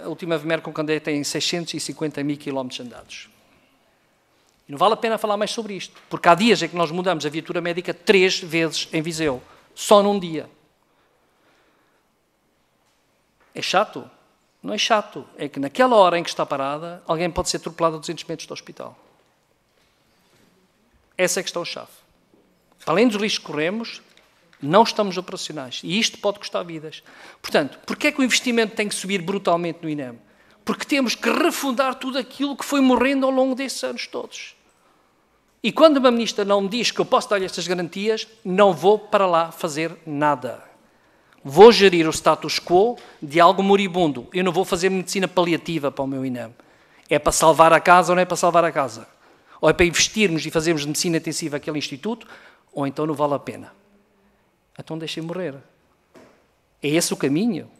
a última VMER com Candé tem 650 mil quilómetros andados. E não vale a pena falar mais sobre isto, porque há dias em que nós mudamos a viatura médica 3 vezes em Viseu, só num dia. É chato? Não é chato, é que naquela hora em que está parada, alguém pode ser atropelado a 200 metros do hospital. Essa é a questão-chave. Para além dos riscos que corremos, não estamos operacionais. E isto pode custar vidas. Portanto, porquê é que o investimento tem que subir brutalmente no INEM? Porque temos que refundar tudo aquilo que foi morrendo ao longo desses anos todos. E quando uma ministra não me diz que eu posso dar-lhe estas garantias, não vou para lá fazer nada. Vou gerir o status quo de algo moribundo. Eu não vou fazer medicina paliativa para o meu INEM. É para salvar a casa ou não é para salvar a casa? Ou é para investirmos e fazermos medicina intensiva aquele instituto, ou então não vale a pena. Então deixem morrer. É esse o caminho.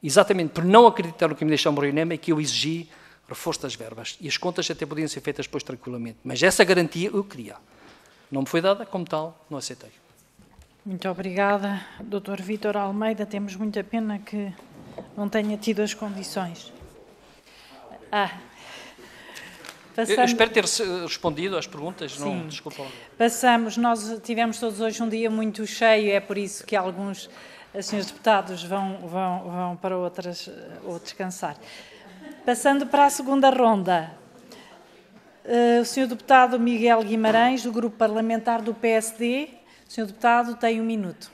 Exatamente por não acreditar no que me deixou morrer o INEM é que eu exigi reforço das verbas. E as contas até podiam ser feitas depois tranquilamente. Mas essa garantia eu queria. Não me foi dada, como tal, não aceitei. Muito obrigada, Dr. Vítor Almeida. Temos muita pena que não tenha tido as condições. Eu espero ter respondido às perguntas. Sim. Não, desculpa. Nós tivemos todos hoje um dia muito cheio, é por isso que alguns senhores deputados vão para ou descansar. Passando para a segunda ronda, o Sr. Deputado Miguel Guimarães, do Grupo Parlamentar do PSD. O Sr. Deputado tem 1 minuto.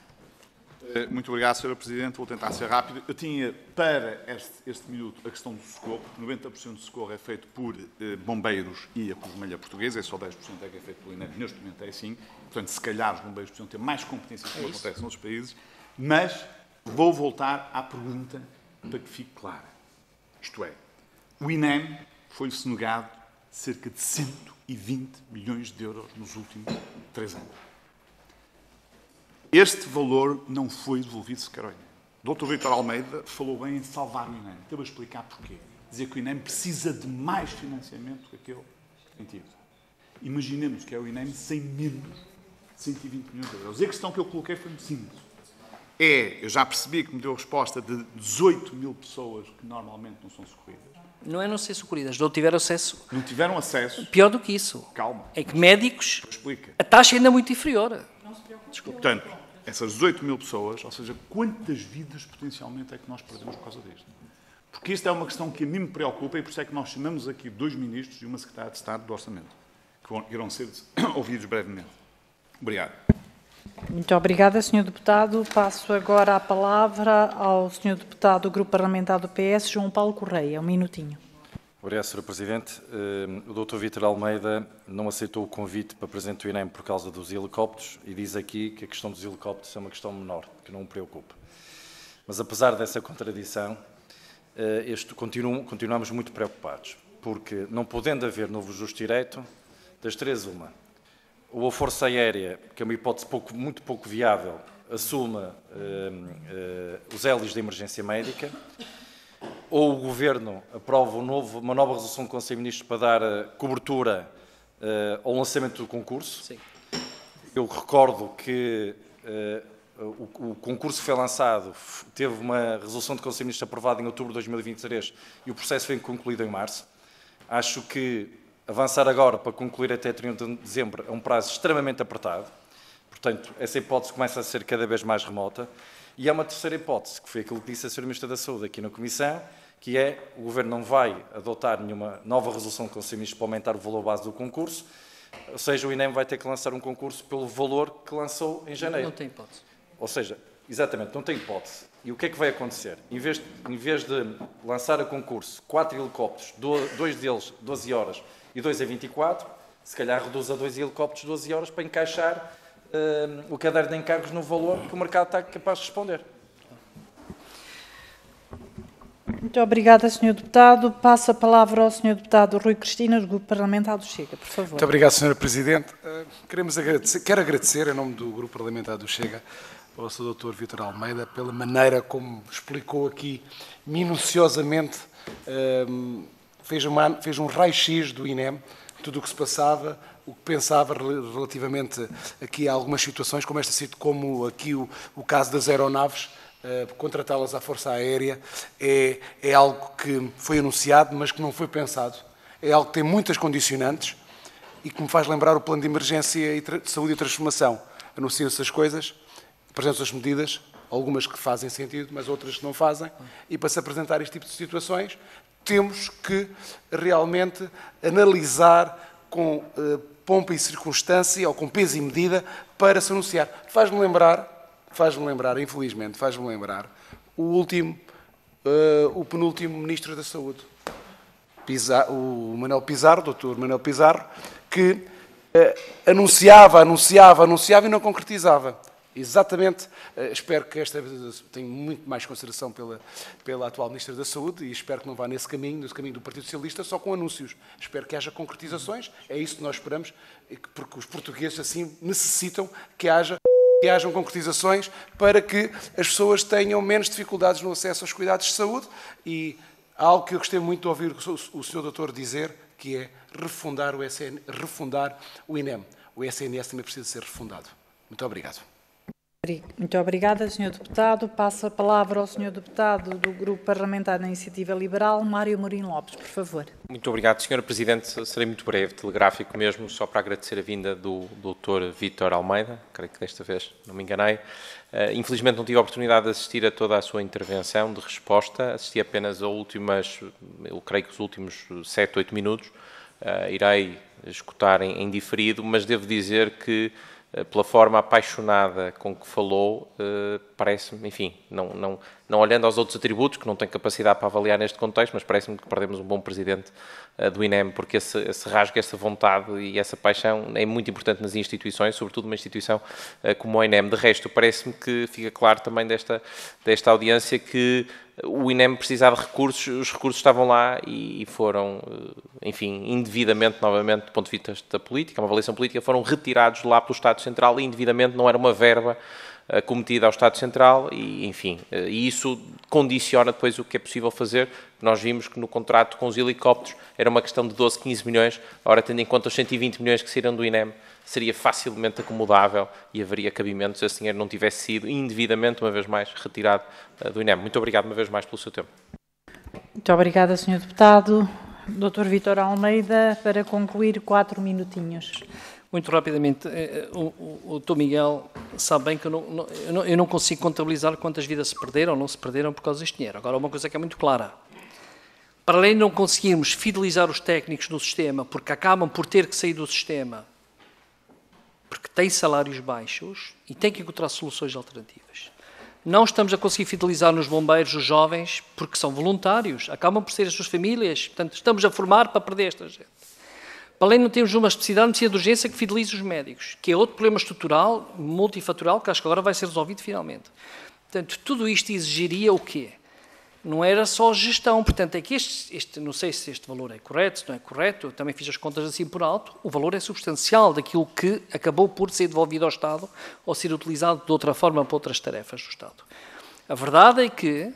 Muito obrigado, Sra. Presidente. Vou tentar ser rápido. Eu tinha para este minuto a questão do socorro. 90% do socorro é feito por bombeiros e a Cruz Vermelha Portuguesa, é só 10% é que é feito pelo INEM. Neste momento é assim. Portanto, se calhar os bombeiros precisam ter mais competências como acontece noutros países. Mas vou voltar à pergunta para que fique clara. Isto é, o INEM foi-lhe negado cerca de 120 milhões de euros nos últimos 3 anos. Este valor não foi devolvido sequer ao INEM. O Dr. Vítor Almeida falou bem em salvar o INEM. Então, vou explicar porquê. Dizer que o INEM precisa de mais financiamento do que aquele que tem tido. Imaginemos que é o INEM sem menos 120 milhões de euros. E a questão que eu coloquei foi muito simples. Eu já percebi que me deu a resposta de 18 mil pessoas que normalmente não são socorridas. Não é não ser socorridas, não tiveram acesso. Não tiveram acesso. Pior do que isso. Calma. É que médicos, Explica. a taxa é ainda muito inferior. Portanto, essas 18 mil pessoas, ou seja, quantas vidas potencialmente é que nós perdemos por causa disto? Porque isto é uma questão que a mim me preocupa e por isso é que nós chamamos aqui 2 ministros e uma secretária de Estado do Orçamento, que irão ser ouvidos brevemente. Obrigado. Muito obrigada, Sr. Deputado. Passo agora a palavra ao Sr. Deputado do Grupo Parlamentar do PS, João Paulo Correia. Um minutinho. Obrigado, Sr. Presidente. O Dr. Vítor Almeida não aceitou o convite para presidente do INEM por causa dos helicópteros e diz aqui que a questão dos helicópteros é uma questão menor, que não o preocupa. Mas, apesar dessa contradição, continuamos muito preocupados, porque não podendo haver novo justo direito, das três uma. Ou a Força Aérea, que é uma hipótese muito pouco viável, assuma os hélices de emergência médica, ou o Governo aprova uma nova resolução do Conselho de Ministros para dar cobertura ao lançamento do concurso. Sim. Eu recordo que o concurso foi lançado, teve uma resolução do Conselho de Ministros aprovada em outubro de 2023 e o processo foi concluído em março. Acho que avançar agora para concluir até 30 de dezembro é um prazo extremamente apertado. Portanto, essa hipótese começa a ser cada vez mais remota. E há uma terceira hipótese, que foi aquilo que disse a Sra. Ministra da Saúde aqui na Comissão, que é o Governo não vai adotar nenhuma nova resolução do Conselho de Ministros para aumentar o valor base do concurso, ou seja, o INEM vai ter que lançar um concurso pelo valor que lançou em janeiro. Não tem hipótese. Ou seja, exatamente, não tem hipótese. E o que é que vai acontecer? Em vez de lançar a concurso 4 helicópteros, 2 deles 12 horas e 2 a 24, se calhar reduz a 2 helicópteros 12 horas para encaixar o caderno de encargos no valor que o mercado está capaz de responder. Muito obrigada, Sr. Deputado. Passo a palavra ao Sr. Deputado Rui Cristina, do Grupo Parlamentar do Chega, por favor. Muito obrigado, Sra. Presidente. Quero agradecer, em nome do Grupo Parlamentar do Chega, ao Sr. Dr. Vítor Almeida, pela maneira como explicou aqui minuciosamente, fez um raio-x do INEM, tudo o que se passava, o que pensava relativamente aqui a algumas situações, como aqui o caso das aeronaves, contratá-las à Força Aérea, é algo que foi anunciado, mas que não foi pensado. É algo que tem muitas condicionantes e que me faz lembrar o Plano de Emergência de Saúde e Transformação. Anunciam-se as coisas, apresentam-se as medidas, algumas que fazem sentido, mas outras que não fazem, e para se apresentar este tipo de situações, temos que realmente analisar com pompa e circunstância, ou com peso e medida, para se anunciar. Faz-me lembrar, infelizmente, o penúltimo Ministro da Saúde, o Manuel Pizarro, Dr. Manuel Pizarro, que anunciava e não concretizava. Exatamente, espero que tenho muito mais consideração pela atual Ministra da Saúde e espero que não vá nesse caminho do Partido Socialista, só com anúncios. Espero que haja concretizações, é isso que nós esperamos, porque os portugueses assim necessitam que hajam concretizações para que as pessoas tenham menos dificuldades no acesso aos cuidados de saúde e há algo que eu gostei muito de ouvir o Sr. Doutor dizer, que é refundar o INEM. O SNS também precisa ser refundado. Muito obrigado. Muito obrigada, Sr. Deputado. Passo a palavra ao Sr. Deputado do Grupo Parlamentar da Iniciativa Liberal, Mário Mourinho Lopes, por favor. Muito obrigado, Sra. Presidente. Serei muito breve, telegráfico mesmo, só para agradecer a vinda do Dr. Vítor Almeida, creio que desta vez não me enganei. Infelizmente não tive a oportunidade de assistir a toda a sua intervenção de resposta, assisti apenas a eu creio que os últimos 7, 8 minutos. Irei escutar em diferido, mas devo dizer que pela forma apaixonada com que falou, parece-me, enfim, não olhando aos outros atributos, que não tenho capacidade para avaliar neste contexto, mas parece-me que perdemos um bom presidente do INEM, porque esse rasgo, essa vontade e essa paixão é muito importante nas instituições, sobretudo uma instituição como o INEM. De resto, parece-me que fica claro também desta audiência que o INEM precisava de recursos, os recursos estavam lá e foram, enfim, indevidamente, novamente, do ponto de vista da política, uma avaliação política, foram retirados lá pelo Estado Central e indevidamente não era uma verba cometida ao Estado Central e, enfim, e isso condiciona depois o que é possível fazer. Nós vimos que no contrato com os helicópteros era uma questão de 12, 15 milhões, ora, tendo em conta os 120 milhões que saíram do INEM, seria facilmente acomodável e haveria cabimento se esse dinheiro não tivesse sido indevidamente, uma vez mais, retirado do INEM. Muito obrigado uma vez mais pelo seu tempo. Muito obrigada, Sr. Deputado. Dr. Vítor Almeida, para concluir, 4 minutinhos. Muito rapidamente, o Dr. Miguel sabe bem que eu não consigo contabilizar quantas vidas se perderam ou não se perderam por causa deste dinheiro. Agora, uma coisa que é muito clara. Para além de não conseguirmos fidelizar os técnicos no sistema, porque acabam por ter que sair do sistema, porque têm salários baixos e têm que encontrar soluções alternativas. Não estamos a conseguir fidelizar nos bombeiros os jovens, porque são voluntários, acabam por ser as suas famílias, portanto, estamos a formar para perder esta gente. Para além de não termos uma especificidade de medicina de urgência que fidelize os médicos, que é outro problema estrutural, multifatorial, que acho que agora vai ser resolvido finalmente. Portanto, tudo isto exigiria o quê? Não era só gestão. Portanto, é que não sei se este valor é correto, se não é correto, eu também fiz as contas assim por alto, o valor é substancial daquilo que acabou por ser devolvido ao Estado ou ser utilizado de outra forma para outras tarefas do Estado. A verdade é que,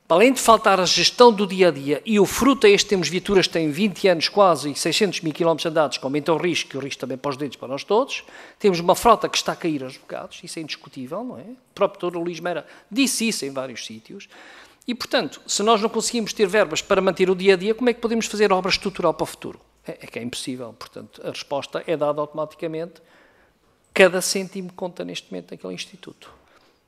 além de faltar a gestão do dia-a-dia, e o fruto é este, temos viaturas que têm 20 anos quase e 600 mil km andados, que aumentam o risco, e o risco também para os dedos para nós todos, temos uma frota que está a cair aos bocados, isso é indiscutível, não é? O próprio Dr. Luís Meira disse isso em vários sítios, e, portanto, se nós não conseguimos ter verbas para manter o dia-a-dia, como é que podemos fazer obra estrutural para o futuro? É que é impossível, portanto, a resposta é dada automaticamente, cada cêntimo conta neste momento naquele instituto.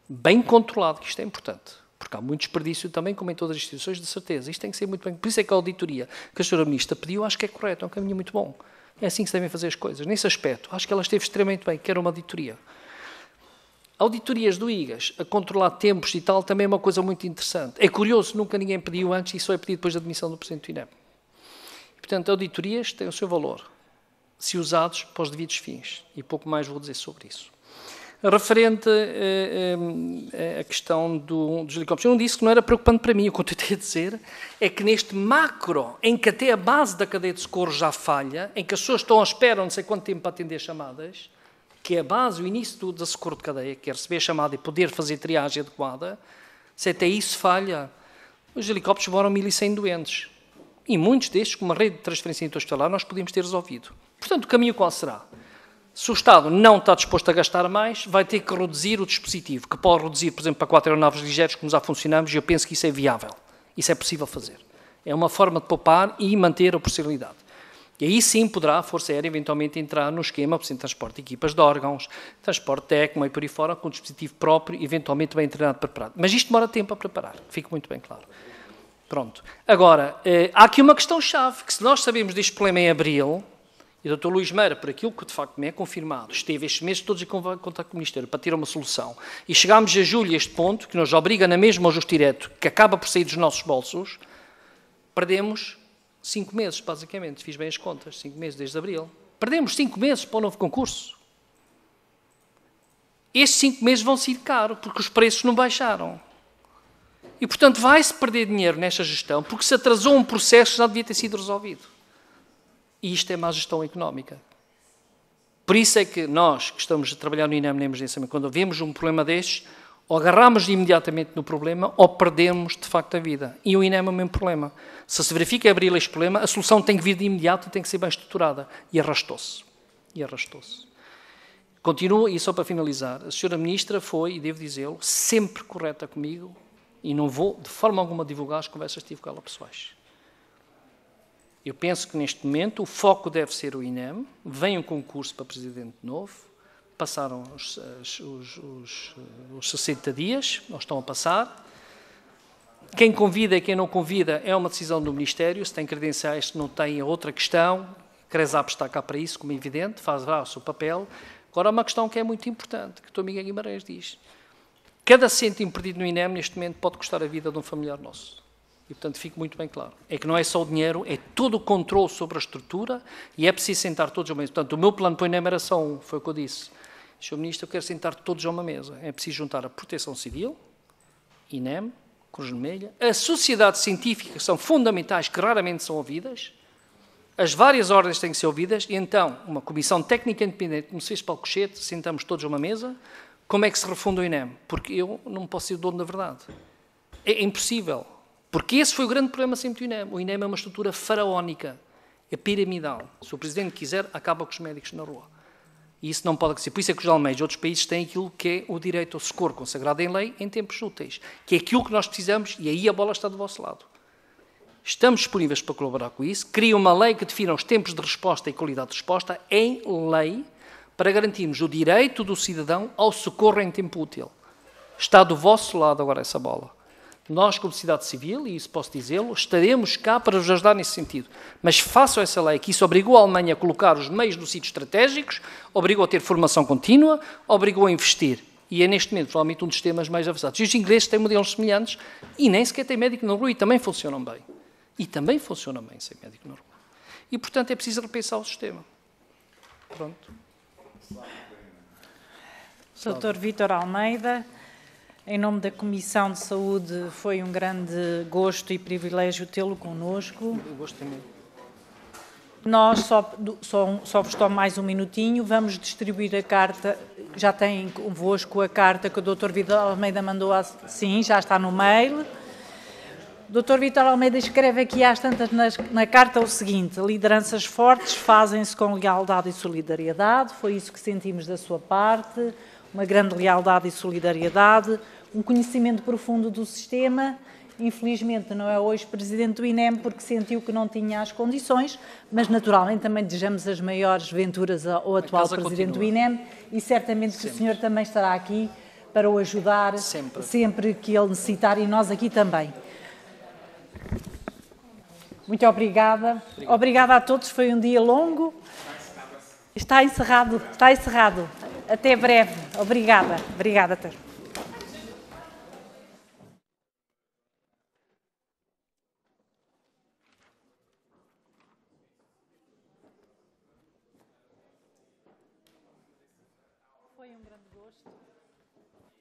Bem controlado, que isto é importante. Porque há muito desperdício também, como em todas as instituições, de certeza. Isto tem que ser muito bem. Por isso é que a auditoria que a Sra. Ministra pediu, acho que é correto, é um caminho muito bom. É assim que se devem fazer as coisas. Nesse aspecto, acho que ela esteve extremamente bem, que era uma auditoria. Auditorias do IGAS, a controlar tempos e tal, também é uma coisa muito interessante. É curioso, nunca ninguém pediu antes e só é pedido depois da admissão do Presidente do INEM. Portanto, auditorias têm o seu valor, se usados para os devidos fins. E pouco mais vou dizer sobre isso. Referente à questão dos helicópteros, eu não disse que não era preocupante para mim. O que eu tentei dizer é que neste macro, em que até a base da cadeia de socorro já falha, em que as pessoas estão à espera não sei quanto tempo para atender chamadas, que é a base, o início do socorro de cadeia, que é receber a chamada e poder fazer triagem adequada, se até isso falha, os helicópteros voam 1.100 doentes. E muitos destes, com uma rede de transferência interhospitalar, nós podíamos ter resolvido. Portanto, o caminho qual será? Se o Estado não está disposto a gastar mais, vai ter que reduzir o dispositivo, que pode reduzir, por exemplo, para 4 aeronaves ligeiras, como já funcionamos, e eu penso que isso é viável. Isso é possível fazer. É uma forma de poupar e manter a possibilidade. E aí sim poderá a Força Aérea eventualmente entrar no esquema, por exemplo, transporte de equipas de órgãos, transporte técnico e por aí fora, com um dispositivo próprio, eventualmente bem treinado e preparado. Mas isto demora tempo a preparar, fique muito bem claro. Pronto. Agora, há aqui uma questão-chave, que se nós sabemos deste problema em abril, e o Dr. Luís Meira, por aquilo que de facto me é confirmado, esteve estes meses todos em contato com o Ministério para ter uma solução, e chegámos a julho a este ponto, que nos obriga na mesma ao justo direto, que acaba por sair dos nossos bolsos, perdemos 5 meses, basicamente, fiz bem as contas, 5 meses desde abril. Perdemos 5 meses para o novo concurso. Estes 5 meses vão ser caros, porque os preços não baixaram. E, portanto, vai-se perder dinheiro nesta gestão, porque se atrasou um processo que já devia ter sido resolvido. E isto é má gestão económica. Por isso é que nós, que estamos a trabalhar no INEM na emergência, quando vemos um problema destes, ou agarramos imediatamente no problema, ou perdemos, de facto, a vida. E o INEM é o mesmo problema. Se verifica abrir este problema, a solução tem que vir de imediato e tem que ser bem estruturada. E arrastou-se. Continua, e só para finalizar, a Sra. Ministra foi, e devo dizê-lo, sempre correta comigo, e não vou, de forma alguma, divulgar as conversas que tive com ela pessoais. Eu penso que, neste momento, o foco deve ser o INEM, vem um concurso para Presidente novo, passaram os 60 dias, não estão a passar. Quem convida e quem não convida é uma decisão do Ministério, se tem credenciais, se não tem, é outra questão. A CRESAP está cá para isso, como é evidente, faz lá o seu papel. Agora, uma questão que é muito importante, que o Dr. Miguel Guimarães diz. Cada cêntimo perdido no INEM, neste momento, pode custar a vida de um familiar nosso. E, portanto, fique muito bem claro. É que não é só o dinheiro, é todo o controle sobre a estrutura e é preciso sentar todos ao mesmo. Portanto, o meu plano para o INEM era só um, foi o que eu disse. Sr. Ministro, eu quero sentar todos a uma mesa. É preciso juntar a Proteção Civil, INEM, Cruz Vermelha, a sociedade científica, que são fundamentais, que raramente são ouvidas, as várias ordens têm que ser ouvidas, e então, uma comissão técnica independente, como se fez para o Cochete, sentamos todos a uma mesa. Como é que se refunda o INEM? Porque eu não posso ser o dono da verdade. É impossível. Porque esse foi o grande problema sempre do INEM. O INEM é uma estrutura faraónica, é piramidal. Se o Presidente quiser, acaba com os médicos na rua. E isso não pode acontecer. Por isso é que os alemães e outros países têm aquilo que é o direito ao socorro consagrado em lei em tempos úteis, que é aquilo que nós precisamos, e aí a bola está do vosso lado. Estamos disponíveis para colaborar com isso. Cria uma lei que defina os tempos de resposta e qualidade de resposta em lei para garantirmos o direito do cidadão ao socorro em tempo útil. Está do vosso lado agora essa bola. Nós, como sociedade civil, e isso posso dizê-lo, estaremos cá para vos ajudar nesse sentido. Mas façam essa lei, que isso obrigou a Alemanha a colocar os meios nos sítios estratégicos, obrigou a ter formação contínua, obrigou a investir. E é neste momento, provavelmente, um dos temas mais avançados. E os ingleses têm modelos semelhantes e nem sequer têm médico na rua e também funcionam bem. E também funcionam bem sem médico na rua. E, portanto, é preciso repensar o sistema. Pronto. Dr. Vítor Almeida, em nome da Comissão de Saúde, foi um grande gosto e privilégio tê-lo connosco. Eu gosto também. Nós só vos tomo mais um minutinho, vamos distribuir a carta, já têm convosco a carta que o Dr. Vítor Almeida mandou, sim, já está no mail. O Dr. Vítor Almeida escreve aqui às tantas na carta o seguinte: lideranças fortes fazem-se com lealdade e solidariedade, foi isso que sentimos da sua parte, uma grande lealdade e solidariedade, um conhecimento profundo do sistema. Infelizmente não é hoje Presidente do INEM porque sentiu que não tinha as condições, mas naturalmente também desejamos as maiores venturas ao atual Presidente do INEM e certamente que o senhor também estará aqui para o ajudar sempre que ele necessitar e nós aqui também. Muito obrigada. Obrigada a todos, foi um dia longo. Está encerrado, está encerrado. Até breve. Obrigada. Obrigada, Ter.